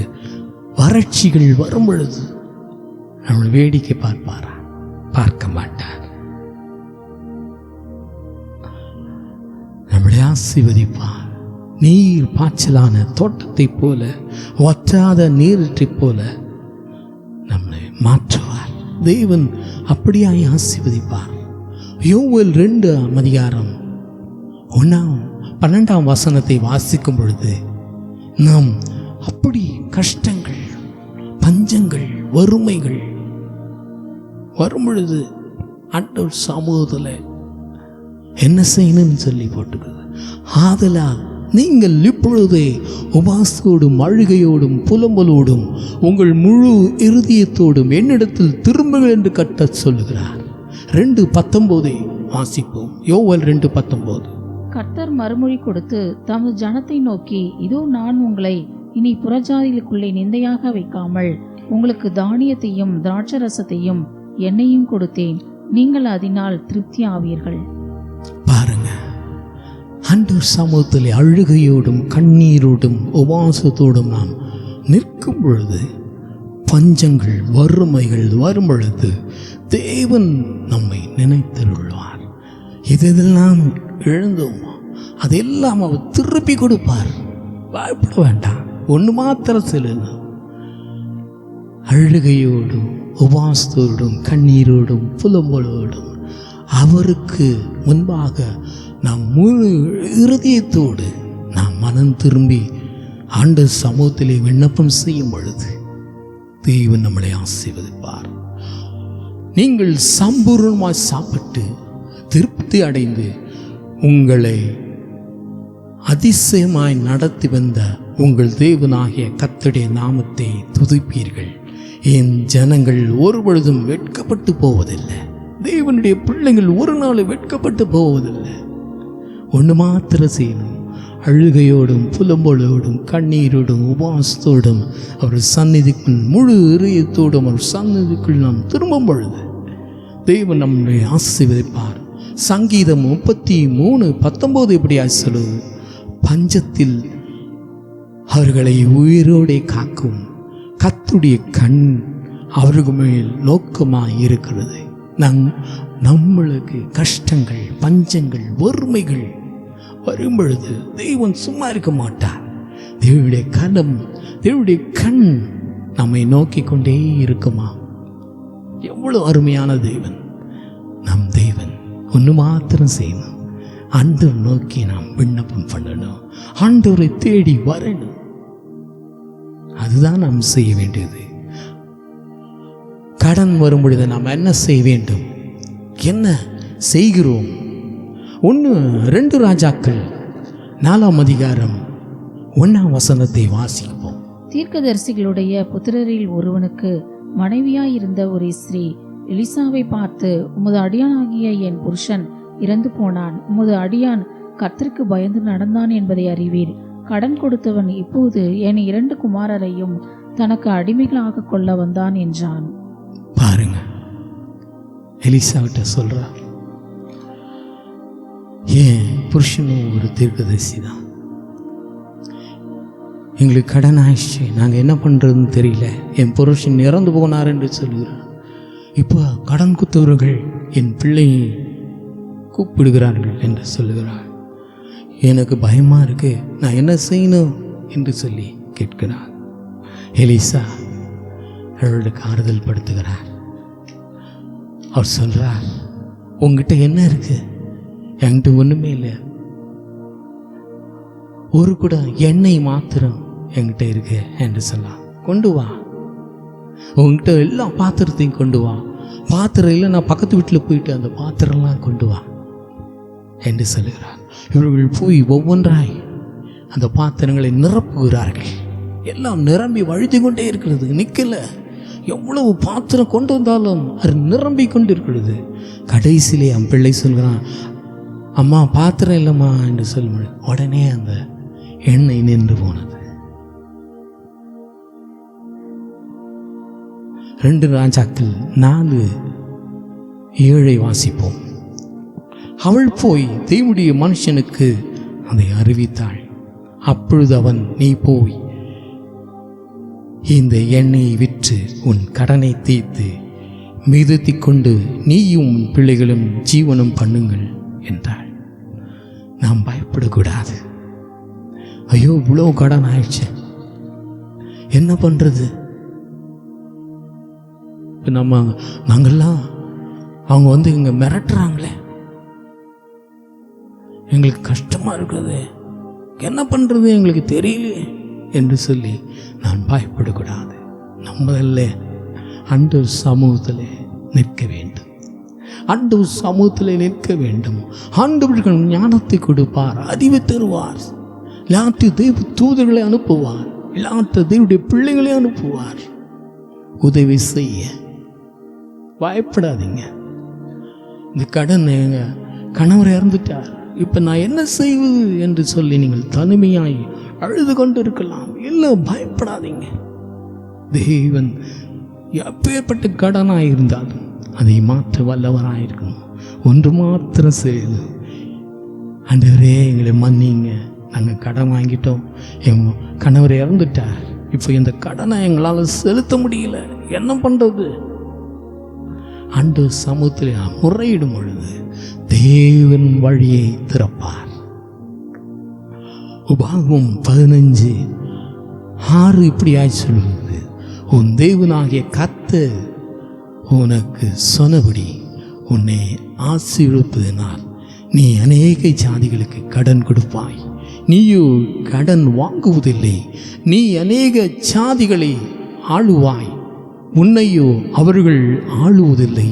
வறட்சிகள் வரும் பொழுது நம்ம வேடிக்கை பார்ப்பாரா? பார்க்க மாட்டார். நம்மளை ஆசீர்வதிப்பார். நீர் பாய்ச்சலான தோட்டத்தைப் போல, வற்றாத நீரற்றைப் போல நம்மளை மாற்றுவார். தேவன் அப்படியாய் ஆசீர்வதிப்பார். யோவேல் 2:1-12 வசனத்தை வாசிக்கும் பொழுது நாம் அப்படி கஷ்டங்கள், பஞ்சங்கள், வறுமைகள் வரும் பொழுது ஆண்டவர் சமூகத்தில் என்ன செய்யணும்னு சொல்லி போட்டுக்கிறது. ஆதலால் நீங்கள் இப்பொழுதே உபாசத்தோடும் அழுகையோடும் புலம்பலோடும் உங்கள் முழு இருதயத்தோடும் என்னிடத்தில் திரும்புங்கள் என்று கட்டச் சொல்லுகிறார். 2:19 வாசிப்போம். யோவேல் 2:19. கர்த்தர் மறுமொழி கொடுத்து தமது ஜனத்தை நோக்கி, இதோ நான் உங்களை இனி புறஜாதிகளுக்குள்ளே நிந்தையாக வைக்காமல் உங்களுக்கு தானியத்தையும் திராட்சரசத்தையும் எண்ணெயும் கொடுத்தேன். நீங்கள் அதனால் திருப்தி ஆவீர்கள். பாருங்க, ஆண்டவர் சமூகத்தில் அழுகையோடும் கண்ணீரோடும் உபவாசத்தோடும் நாம் நிற்கும் பொழுது, பஞ்சங்கள் வறுமைகள் வரும் பொழுது தேவன் நம்மை நினைத்தருள்வார். எதெல்லாம் இழந்தோமோ அதெல்லாம் அவர் திருப்பி கொடுப்பார். பயப்பட வேண்டாம். ஒன்று மாத்திரம் சொல்லுங்க, அழுகையோடும் உபவாசத்தோடும் கண்ணீரோடும் புலம்பலோடும் அவருக்கு முன்பாக நாம் முழு இருதயத்தோடு நாம் மனம் திரும்பி ஆண்டவர் சமூகத்திலே விண்ணப்பம் செய்யும் பொழுது தேவன் நம்மளை ஆசீர்வதிப்பார். நீங்கள் சம்பூர்ணமாய் சாப்பிட்டு திருப்தி அடைந்து உங்களை அதிசயமாய் நடத்தி வந்த உங்கள் தேவனாகிய கர்த்தருடைய நாமத்தை துதிப்பீர்கள். என் ஜனங்கள் ஒரு பொழுதும் வெட்கப்பட்டு போவதில்லை. தேவனுடைய பிள்ளைகள் ஒரு நாள் வெட்கப்பட்டு போவதில்லை. ஒன்று மாத்திரம் செய்யணும், அழுகையோடும் புலம்பலோடும் கண்ணீரோடும் உபவாசத்தோடும் அவர் சந்நிதிக்குள் முழு இதயத்தோடும் அவர் சந்நிதிக்குள் நாம் திரும்பும் பொழுது தேவன் நம்மை ஆசீர்வதிப்பார். சங்கீதம் 33:19 இப்படியா சொல்லுது, பஞ்சத்தில் அவர்களை உயிரோடே காக்கும் கர்த்தருடைய கண் அவர்கள் மேல் நோக்கமாக இருக்கிறது. நம்மளுக்கு கஷ்டங்கள் பஞ்சங்கள் வறுமைகள் வரும் பொழுது தெய்வம் சும்மா இருக்க மாட்டார். தேவனுடைய கரம் தேவனுடைய கண் நம்மை நோக்கி கொண்டே இருக்குமா. எவ்வளவு அருமையான தேவன் நம் தேவன். ஒன்று மாத்திரம் செய்யணும், ஆண்டவர் நோக்கி நாம் விண்ணப்பம் பண்ணணும், ஆண்டவரை தேடி வரணும். அதுதான் நாம் செய்ய வேண்டியது. கடன் வரும் பொழுது நாம் என்ன செய்ய வேண்டும், என்ன செய்கிறோம்? 1-2 ராஜாக்கள் 4:1 வாசிப்போம். தீர்க்கதரிசிகளுடைய புத்திரரில் ஒருவனுக்கு மனைவியாயிருந்த ஒரு ஸ்திரீ எலிசாவை பார்த்து, உமது அடியானாகிய என் புருஷன் இறந்து போனான், உமது அடியான் கர்த்தருக்கு பயந்து நடந்தான் என்பதை அறிவீர். கடன் கொடுத்தவன் இப்போது என் 2 குமாரரையும் தனக்கு அடிமைகளாக கொள்ள வந்தான் என்றான். பாருங்க, எலிசாவிட்ட சொல்றா, ஏன் புருஷனும் ஒரு தீர்க்கதரிசி தான், எங்களுக்கு கடன் ஆயிடுச்சு, நாங்கள் என்ன பண்ணுறதுன்னு தெரியல, என் புருஷன் இறந்து போனார் என்று சொல்கிறார். இப்போ கடன் குத்தவர்கள் என் பிள்ளையை கூப்பிடுகிறார்கள் என்று சொல்லுகிறார். எனக்கு பயமாக இருக்கு, நான் என்ன செய்யணும் என்று சொல்லி கேட்கிறார். எலிசா அவர்களுக்கு ஆறுதல் படுத்துகிறார். அவர் சொல்கிறார், உங்ககிட்ட என்ன இருக்கு? என்கிட்ட ஒன்றுமே இல்லை, ஒரு கூட எண்ணெய் மாத்திரம் என்கிட்ட இருக்கு என்று சொல்லலாம். கொண்டு வா, உங்ககிட்ட எல்லா பாத்திரத்தையும் கொண்டு வா, பாத்திரம் இல்லை நான் பக்கத்து வீட்டில் போயிட்டு அந்த பாத்திரம்லாம் கொண்டு வா என்று சொல்லுகிறார். இவர்கள் போய் ஒவ்வொன்றாய் அந்த பாத்திரங்களை நிரப்புகிறார்கள். எல்லாம் நிரம்பி வழித்து கொண்டே இருக்கிறது, நிற்கல. எவ்வளவு பாத்திரம் கொண்டு வந்தாலும் அது நிரம்பி கொண்டு இருக்கிறது. கடைசியிலே என் பிள்ளை சொல்கிறான், அம்மா பாத்திரம் இல்லைம்மா என்று சொல்லும்போது உடனே அந்த எண்ணெய் நின்று போனது. 2 ராஜாக்கள் 4:7 வாசிப்போம். அவள் போய் தேவனுடைய மனுஷனுக்கு அதை அறிவித்தாள். அப்பொழுது அவன், நீ போய் இந்த எண்ணெயை விற்று உன் கடனை தீர்த்து மிதத்தி கொண்டு நீயும் உன் பிள்ளைகளும் ஜீவனம் பண்ணுங்கள் என்றாள். நாம் பயப்படக்கூடாது. ஐயோ இவ்வளோ கடன் ஆயிடுச்சு, என்ன பண்ணுறது? இப்போ நாங்கள்லாம் அவங்க வந்து இங்கே மிரட்டுறாங்களே, எங்களுக்கு கஷ்டமாக இருக்குது, என்ன பண்ணுறது எங்களுக்கு தெரியலையே என்று சொல்லி நான் பயப்படக்கூடாது. நம்மள ஆண்டவர் சமூகத்தில் நிற்க வேண்டும், ஆண்டவர் சமூகத்தில் நிற்க வேண்டும். ஆண்டவர்கள் ஞானத்தை கொடுப்பார், அறிவை தருவார், இல்லாட்டி தெய்வ தூதர்களை அனுப்புவார், இல்லாட்ட தெய்வடைய பிள்ளைகளை அனுப்புவார் உதவி செய்ய. பயப்படாதீங்க. இந்த கடன் எங்கள் கணவர் இறந்துட்டார், இப்போ நான் என்ன செய்வது என்று சொல்லி நீங்கள் தனிமையாய் அழுது கொண்டு இருக்கலாம். இல்லை, பயப்படாதீங்க. தேவன் எப்பேற்பட்ட கடனாக இருந்தாலும் அதை மாற்ற வல்லவராயிருக்கணும். ஒன்று மாத்திரம் செய்து, ஆண்டவரே எங்களை மன்னிங்க, நாங்கள் கடன் வாங்கிட்டோம், எங்கள் கணவர் இறந்துட்டார், இப்போ இந்த கடனை எங்களால் செலுத்த முடியல, என்ன பண்ணுறது? ஆண்டவர் சமூகத்தில் முறையிடும் பொழுது தேவன் வழியை திறப்பார். உபாகமம் 15:6 இப்படியாய் சொல்லுவது, உன் தேவனாகிய கர்த்தர் உனக்கு சொன்னபடி உன்னை ஆசீர்வதிப்பதினால் நீ அநேக ஜாதிகளுக்கு கடன் கொடுப்பாய், நீயோ கடன் வாங்குவதில்லை, நீ அநேக ஜாதிகளை ஆளுவாய், உன்னையோ அவர்கள் ஆளுவதில்லை.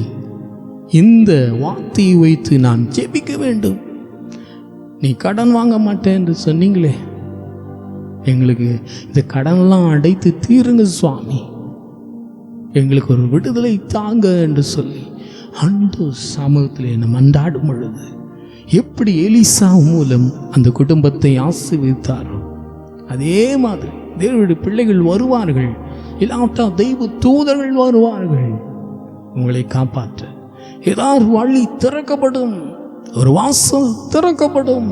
இந்த வார்த்தையை வைத்து நான் ஜெபிக்க வேண்டும். நீ கடன் வாங்க மாட்டேன் என்று சொன்னீங்களே, எங்களுக்கு இந்த கடனெல்லாம் அடைத்து தீருங்க சுவாமி, எங்களுக்கு ஒரு விடுதலை தாங்க என்று சொல்லி அந்த சமூகத்தில் என்னை மன்றாடும் பொழுது எப்படி எலிசா மூலம் அந்த குடும்பத்தை ஆசீர்வதித்தாரோ அதே மாதிரி தேவனுடைய பிள்ளைகள் வருவார்கள், இல்லாவிட்டால் தெய்வ தூதர்கள் வருவார்கள் உங்களை காப்பாற்ற. ஏதாவது வழி திறக்கப்படும், ஒரு வாசல் திறக்கப்படும்.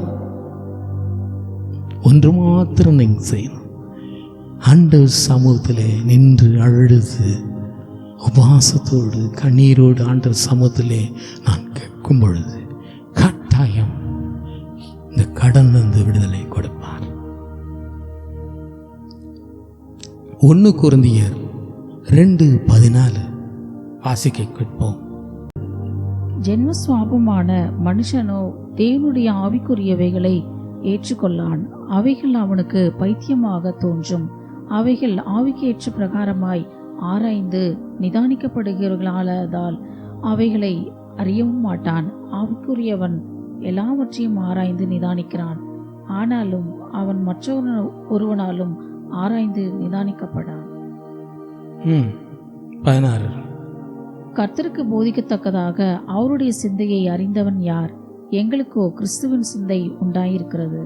ஒன்று மாத்திரம் நீங்கள் செய்யணும், ஆண்டவர் சமூகத்தில் நின்று அழுது உபவாசத்தோடு கண்ணீரோடு ஆண்டவர் சமூகத்திலே நான் கேட்கும் பொழுது கட்டாயம் இந்த கடனிலிருந்து விடுதலை கொடுப்பார். 1 கொரிந்தியர் 2:14 வாசிக்க கேட்போம். ஜென்மஸ்வாபமான மனுஷனோ தேவனுடைய ஆவிக்குரியவைகளை ஏற்றுக்கொள்ளான், அவைகள் அவனுக்கு பைத்தியமாக தோன்றும், அவைகள் ஆவிக்கு ஏற்ற பிரகாரமாய் ஆராய்ந்து நிதானிக்கப்படுகிறவர்களால் அவைகளை அறியவும் மாட்டான். ஆவிக்குரியவன் எல்லாவற்றையும் ஆராய்ந்து நிதானிக்கிறான், ஆனாலும் அவன் ஒருவனாலும் ஆராய்ந்து நிதானிக்கப்படான். 16 கர்த்தருக்கு போதிக்கத்தக்கதாக அவருடைய சிந்தையை அறிந்தவன் யார்? எங்களுக்கோ கிறிஸ்துவின் சிந்தை உண்டாயிருக்கிறது.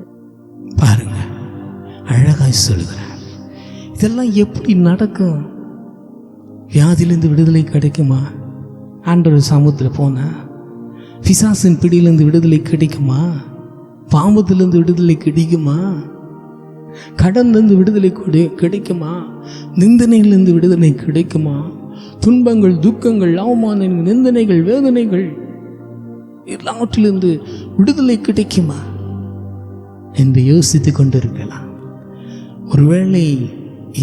பாருங்க, அழகாய் சொல்லுகிறார். இதெல்லாம் எப்படி நடக்கும்? வியாதியிலிருந்து விடுதலை கிடைக்குமா? ஆண்டவர் சமூகத்தில் போனா பிசாசின் பிடியிலிருந்து விடுதலை கிடைக்குமா? பாம்பத்திலிருந்து விடுதலை கிடைக்குமா? கடன்லேருந்து விடுதலை கிடைக்குமா? நிந்தனையிலிருந்து விடுதலை கிடைக்குமா? துன்பங்கள், துக்கங்கள், அவமானங்கள், நிந்தனைகள், வேதனைகள் எல்லாவற்றிலிருந்து விடுதலை கிடைக்குமா என்று யோசித்து கொண்டிருக்கலாம். ஒருவேளை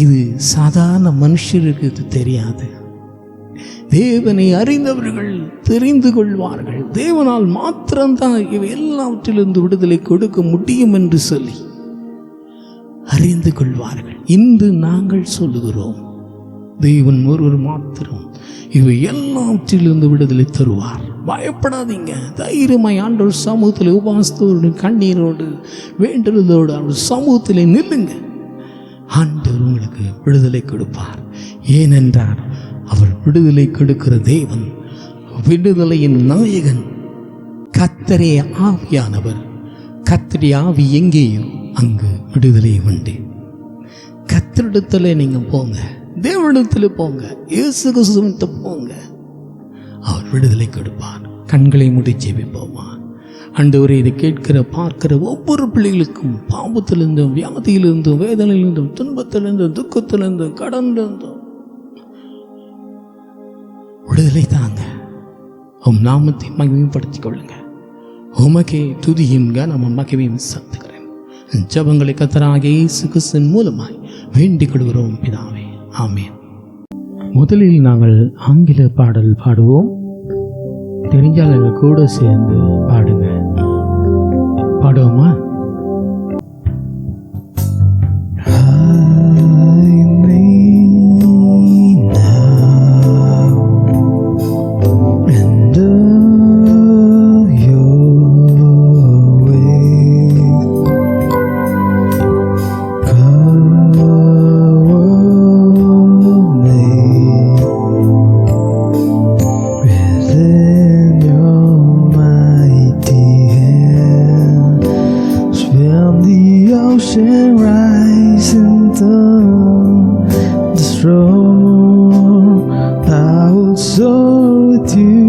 இது சாதாரண மனுஷருக்கு இது தெரியாது. தேவனை அறிந்தவர்கள் தெரிந்து கொள்வார்கள், தேவனால் மாத்திரம்தான் இவை எல்லாவற்றிலிருந்து விடுதலை கொடுக்க முடியும் என்று சொல்லி அறிந்து கொள்வார்கள். இன்று நாங்கள் சொல்லுகிறோம், தேவன் ஒருவர் மாத்திரம் இவை எல்லாவற்றிலிருந்து விடுதலை தருவார். பயப்படாதீங்க, தைரியமாய் ஆண்டவர் சமூகத்தில் உபவாசத்தோடு கண்ணீரோடு வேண்டுதலோடு அவர் சமூகத்தில் நில்லுங்க. ஆண்டவர் உங்களுக்கு விடுதலை கொடுப்பார். ஏனென்றால் அவர் விடுதலை கொடுக்கிற தேவன், விடுதலையின் நாயகன், கர்த்தரே ஆவியானவர். கர்த்தருடைய ஆவி எங்கேயோ அங்கு விடுதலை உண்டு. கர்த்தரிடத்தில் நீங்கள் போங்க, தேவனிடத்தில் போங்க, இயேசு கிறிஸ்துவிட்ட போங்க, அவர் விடுதலை கொடுப்பார். கண்களை மூடி ஜெபிப்போமா? ஆண்டவரே, இதை கேட்கிற பார்க்கிற ஒவ்வொரு பிள்ளைகளுக்கும் பாவத்திலிருந்தும் வியாதியிலிருந்தும் வேதனையிலிருந்தும் துன்பத்திலிருந்தும் துக்கத்திலிருந்தும் கடனிலிருந்தும் விடுதலை தாங்க. உம் நாமத்தை மகிமைப்படுத்திக் கொள்ளுங்க. உமக்கே துதியும் கனமும் மகிமையும் செலுத்துகிறேன். ஜெபங்களை கர்த்தராகிய இயேசு கிறிஸ்துவின் மூலமாய் வேண்டிக் கொள்கிறோம் பிதாவே, ஆமென். முதலில் நாங்கள் ஆங்கில பாடல் பாடுவோம். தெரிஞ்சால் எங்கள் கூட சேர்ந்து பாடுங்க. பாடுவோமா? Ocean rising down the shore, I will soar with you.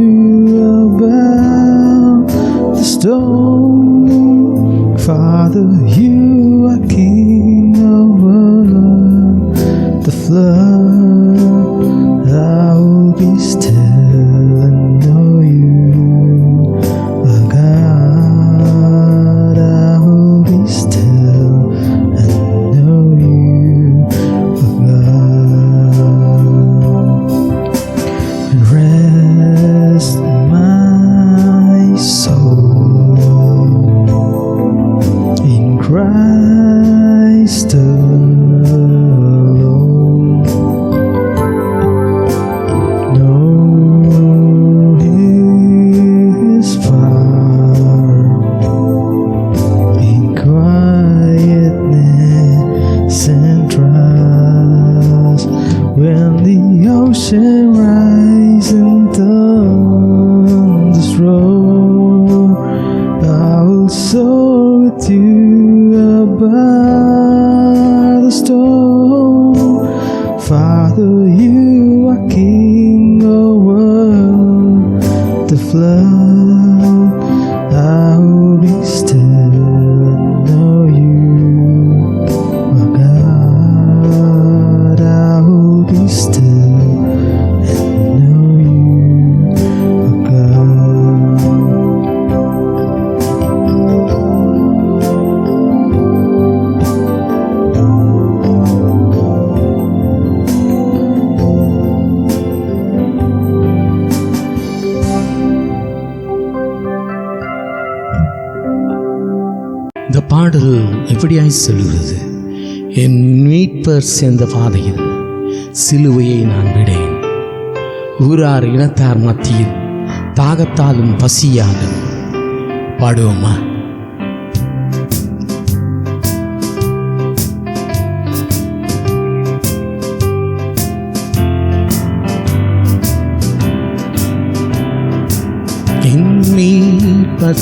flood, I will be still and know you are God. I will be still and know you are God. Rest my soul in Christ alone. Know His far in quietness and trust. When the ocean rises and thunders roar, I will soar with you above the storm. Father, you are King over the flood. I will be still and know you are God. I will be still and know you are God. இந்த பாடல் எப்படியாய் சொல்லுகிறது? என் மீட்பர் சேர்ந்த பாதையில் சிலுவையை நான் விடேன். ஊரார் இனத்தார் மத்தியில் தாகத்தாலும் பசியாலும். பாடுவோமா?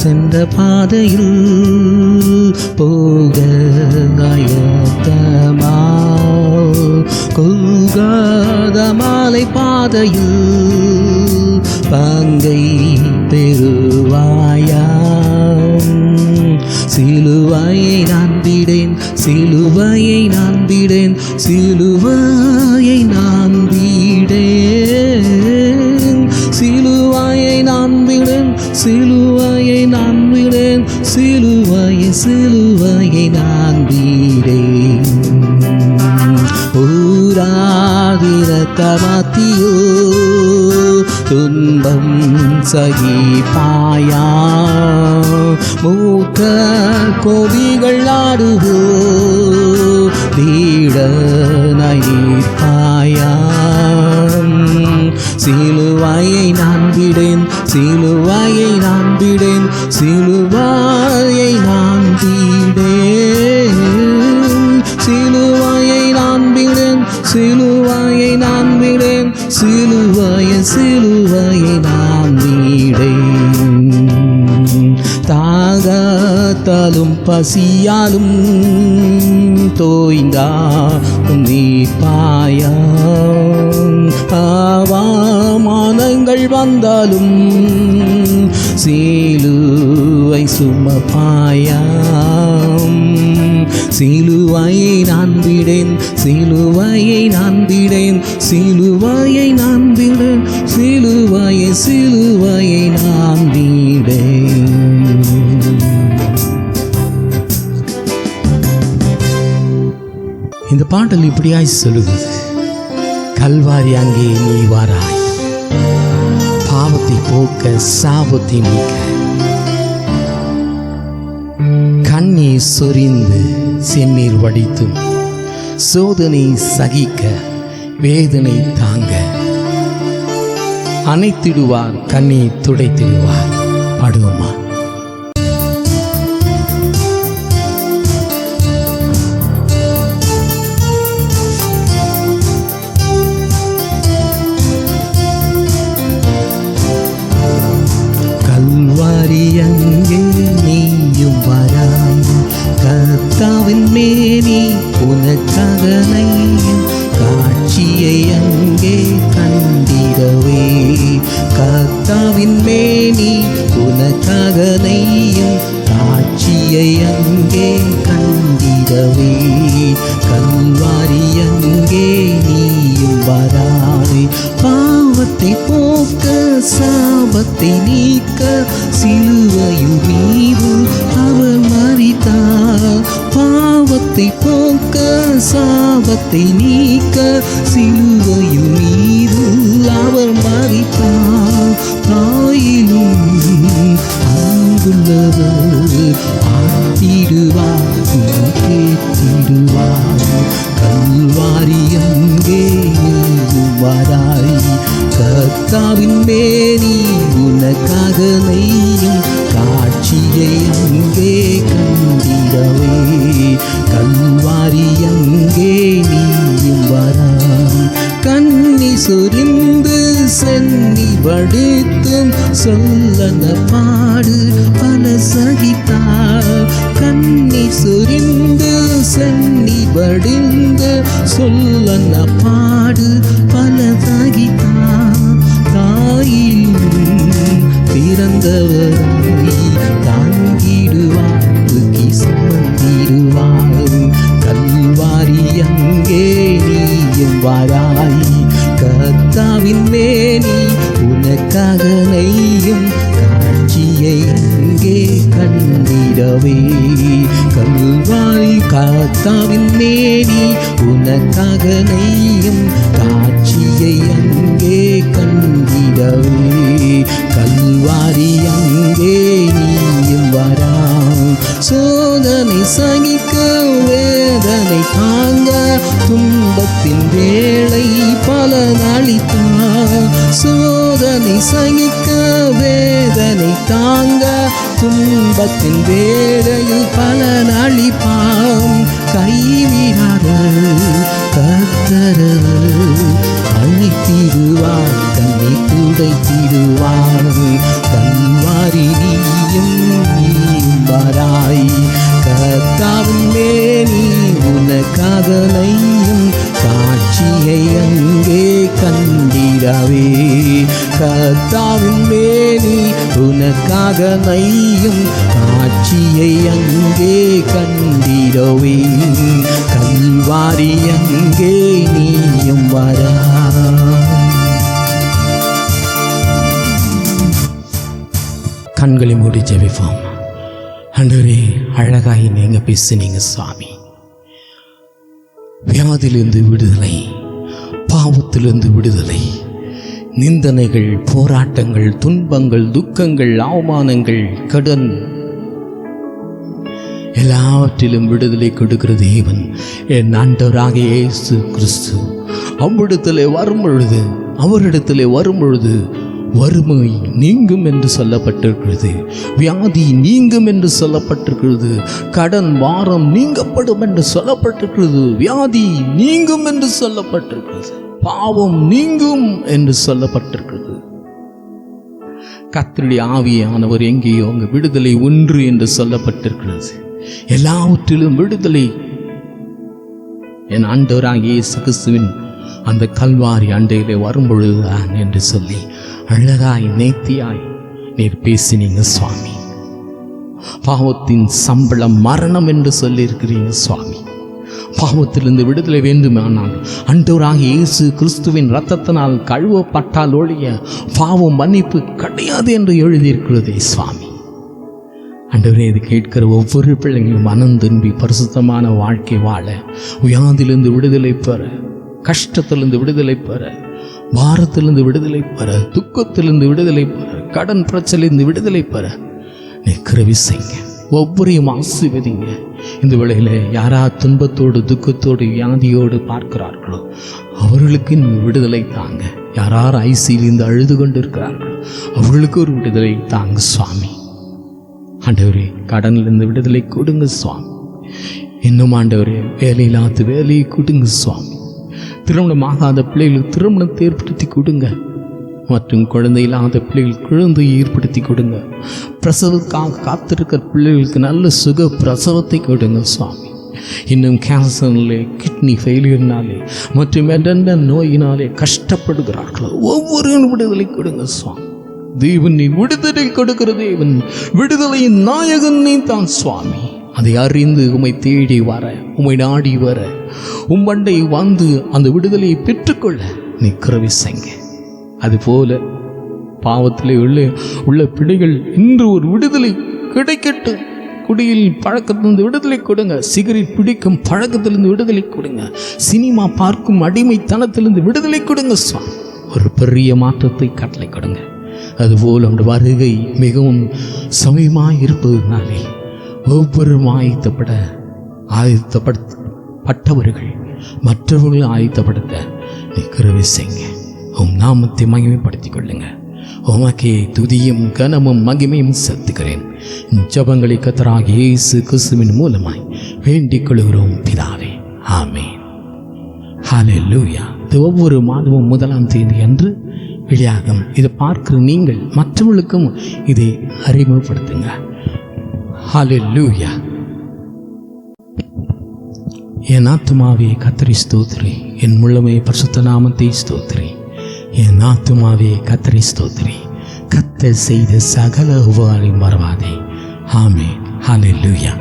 சென்ற பாதையில் போக ஆயத்தமா, கொல்காத மாலை பாதையில் பங்கை பெறுவாயாம். சிலுவையை நான் விடேன், சிலுவையை நான் விடேன், சிலுவையை நான் விடேன், சிலுவையை நான் விடேன், சிலுவையை நான் விடேன், சிலுவையை நான் விடேன். ஊராதிரத்தமத்தியோ துன்பம் சகிப்பாயா, மூக்க கோபிகள் ஆடுவோ தீடனாயிப்பாயா. சிலுவையை நான் விடேன், சிலுவையை நான் விடேன், சிலுவையை நான் விடேன், சிலுவையை நான் விடேன், சிலுவையை நான் விடேன், சிலுவையை நான் விடேன். தாகத்தாலும் பசியாலும் தோய்ந்தாலும் நீப்பாயா, அவமானங்கள் வந்தாலும் சிலுவை சுமப்பாயாம். சிலுவையை நான் விடேன், சிலுவையை நான் விடேன், சிலுவையை நான் விடேன், சிலுவையை நான் விடேன். இந்த பாடல் இப்படியாய் சொல்லுகிறது. கல்வாரி அங்கே நீ வாராய், பாவத்தை போக்க சாபத்தை நீக்க, கண்ணீர் சொரிந்து செந்நீர் வடித்தும் சோதனை சகிக்க வேதனை தாங்க அணைத்திடுவார், கண்ணீர் துடைத்திடுவார். பாடுவோமா? கல்வாரியங்கே நீயும் வராய், கர்த்தாவின் மேனி உனக்ககனையும் காட்சியை அங்கே கண்டிடவே, கர்த்தாவின் மேனி உனக்ககனையும் காட்சியை அங்கே கண்டிடவே. கல்வாரி அங்கே நீ பாவத்தை நீக்க சிலுவையின் மீது அவர் மரித்தார். பாவத்தை போக்க சாபத்தை நீக்க சிலுவையின் மீது அவர் மரித்தார். தாயிலும் அன்புள்ளவர் ஆட்டிடுவார் கேட்டிடுவார். கல்வாரி அங்கே வராய் கர்த்தாவின் மேனி உனக்காக நெய்யும் காட்சியை அங்கே கண்டிடவே. கல்வாரி அங்கே நீயும் வராய். கண்ணி சொரிந்து சென்னி வடித்தும் சொல்லன பாடு பல சகித்தார். கண்ணி சொரிந்து சென்னி வடிந்து சொல்லன பாடு பல சகித்தார். தாயில் பிறந்தவராய் தாங்கிடுவார் தூக்கி சுமந்திடுவார். கல்வாரி அங்கே நீயும் வாராய் கர்த்தாவின் மேனி உனக்காக நெய்யும் காட்சியை அங்கே கண்டிடவே. கல்வாரி கர்த்தாவின் மேனி உனக்காக நெய்யும் காட்சியை அங்கே கண்டிடவே. கல்வாரி அங்கே நீயும் வராய். சோதனை சகிக்க வேதனை தாங்க துன்பத்தின் வேளை பலனளித்தார். சோதனை சகிக்க வேதனை தாங்க துன்பத்தின் வேளையில் பலனளிப்பார். கைவிடாத கர்த்தர் அழைத்திடுவார் தன்னை துடைத்திடுவார். கல்வாரி நீயும் வராய் கர்த்தாவின் மேனி உனக்காக நெய்யும் காட்சியை அங்கே கண்டிடவே. கர்த்தாவின் மேனி உனக்காக நெய்யும் காட்சியை அங்கே கண்டிடவே. கல்வாரி அங்கே நீயும் வராய். கண்களை மூடி ஜெபிப்போம். ஆண்டவரே, அழகாய் நீங்க பேசுனீங்க சுவாமி. வியாதியிலிருந்து விடுதலை, பாவத்திலிருந்து விடுதலை, நிந்தனைகள், போராட்டங்கள், துன்பங்கள், துக்கங்கள், அவமானங்கள், கடன் எல்லாவற்றிலும் விடுதலை கொடுக்கிற தேவன் என் ஆண்டவராகிய இயேசு கிறிஸ்து அவரிடத்திலே வரும் பொழுது வறுமை நீங்கும் என்று சொல்லப்பட்டிருக்கிறது. வியாதி நீங்கும் என்று சொல்லப்பட்டிருக்கிறது. கடன் பாரம் நீங்கப்படும் என்று சொல்லப்பட்டிருக்கிறது. வியாதி நீங்கும் என்று சொல்லப்பட்டிருக்கிறது. பாவம் நீங்கும் என்று சொல்லப்பட்டிருக்கிறது. கர்த்தருடைய ஆவியானவர் எங்கேயோ அங்கு விடுதலை ஒன்று என்று சொல்லப்பட்டிருக்கிறது. எல்லாவற்றிலும் விடுதலை என் ஆண்டவராகிய இயேசு கிறிஸ்துவின் அந்த கல்வாரி அண்டையிலே வரும்பொழுதுதான் என்று சொல்லி அழகாய் நேர்த்தியாய் நீர் பேசினீங்க சுவாமி. பாவத்தின் சம்பளம் மரணம் என்று சொல்லியிருக்கிறீங்க சுவாமி. பாவத்திலிருந்து விடுதலை வேண்டுமானால் ஆண்டவராகிய இயேசு கிறிஸ்துவின் இரத்தத்தினால் கழுவப்பட்டால் ஒழிய பாவம் மன்னிப்பு கிடையாது என்று எழுதியிருக்கிறதே சுவாமி. ஆண்டவரே, இது கேட்கிற ஒவ்வொரு பிள்ளைங்களும் மனம் திரும்பி பரிசுத்தமான வாழ்க்கை வாழ, வியாதியிலிருந்து விடுதலை பெற, கஷ்டத்திலிருந்து விடுதலை பெற, பாரத்திலிருந்து விடுதலை பெற, துக்கத்திலிருந்து விடுதலை பெற, கடன் பிரச்சனையிலிருந்து விடுதலை பெற நீ கிருபை செய்யுங்க. ஒவ்வொருவரையும் ஆசீர்வதிங்க. இந்த வேளையில் யாரா துன்பத்தோடு துக்கத்தோடு வியாதியோடு பார்க்கிறார்களோ அவர்களுக்கு நீ விடுதலை தாங்க. யாரார் ஐசியிலிருந்து அழுது கொண்டு இருக்கிறார்களோ அவர்களுக்கு ஒரு விடுதலை தாங்க சுவாமி. ஆண்டவரே, கடனிலிருந்து விடுதலை கொடுங்க சுவாமி. இன்னும் ஆண்டவரே, வேலையில்லாத வேலையை கொடுங்க சுவாமி. திருமணமாகாத பிள்ளைகளுக்கு திருமணத்தை ஏற்படுத்தி கொடுங்க. மற்றும் குழந்தை இல்லாத பிள்ளைகள் குழந்தையை ஏற்படுத்தி கொடுங்க. பிரசவத்துக்காக காத்திருக்கிற பிள்ளைகளுக்கு நல்ல சுக பிரசவத்தை கொடுங்க சுவாமி. இன்னும் கேன்சர்னாலே, கிட்னி ஃபெயிலியர்னாலே மற்றும் என்னென்ன நோயினாலே கஷ்டப்படுகிறார்களோ ஒவ்வொருவரும் விடுதலை கொடுங்க சுவாமி. தேவன் நீ விடுதலை கொடுக்கிற தேவன், விடுதலையின் நாயகன் நீ தான் சுவாமி. அதை அறிந்து உம்மை தேடி வர, உம்மை நாடி வர, உம்மண்டை வந்து அந்த விடுதலையை பெற்றுக்கொள்ள நீ கிருபை செய்யுங்க. அதுபோல பாவத்திலே உள்ள பிடிகள் இன்று ஒரு விடுதலை கிடைக்கட்டும். குடியில் பழக்கத்திலிருந்து விடுதலை கொடுங்க. சிகரெட் பிடிக்கும் பழக்கத்திலிருந்து விடுதலை கொடுங்க. சினிமா பார்க்கும் அடிமைத்தனத்திலிருந்து விடுதலை கொடுங்க சுவாமி. ஒரு பெரிய மாற்றத்தை கட்டளை கொடுங்க. அதுபோல் அந்த வருகை மிகவும் சமயமாய் இருப்பதுனாலே ஒவ்வொரு ஆயத்தப்பட்டவர்கள் மற்றவர்கள் ஆயத்தப்படுத்த கிருபை செய்யுங்க. உம் நாமத்தை மகிமைப்படுத்திக் கொள்ளுங்க. உமக்கே துதியும் கனமும் மகிமையும் செலுத்துகிறேன். ஜபங்களை கர்த்தராகிய இயேசு கிறிஸ்துவின் மூலமாய் வேண்டிக் கொள்கிறோம் பிதாவே, ஆமென். ஹல்லேலூயா. இது ஒவ்வொரு மாதமும் 1ஆம் தேதி அன்று வெளியாகும். இதை பார்க்கிற நீங்கள் மற்றவர்களுக்கும் இதை அறிமுகப்படுத்துங்க. ஹல்லேலூயா. என் ஆத்துமாவே கர்த்தரை ஸ்தோத்திரி, என் முழுமை பரிசுத்த நாமத்தை ஸ்தோத்திரி. என் ஆத்துமாவே கர்த்தரை ஸ்தோத்திரி, கர்த்தர் செய்த சகல உபகாரங்களையும் மறவாதே. ஆமென். ஹல்லேலூயா.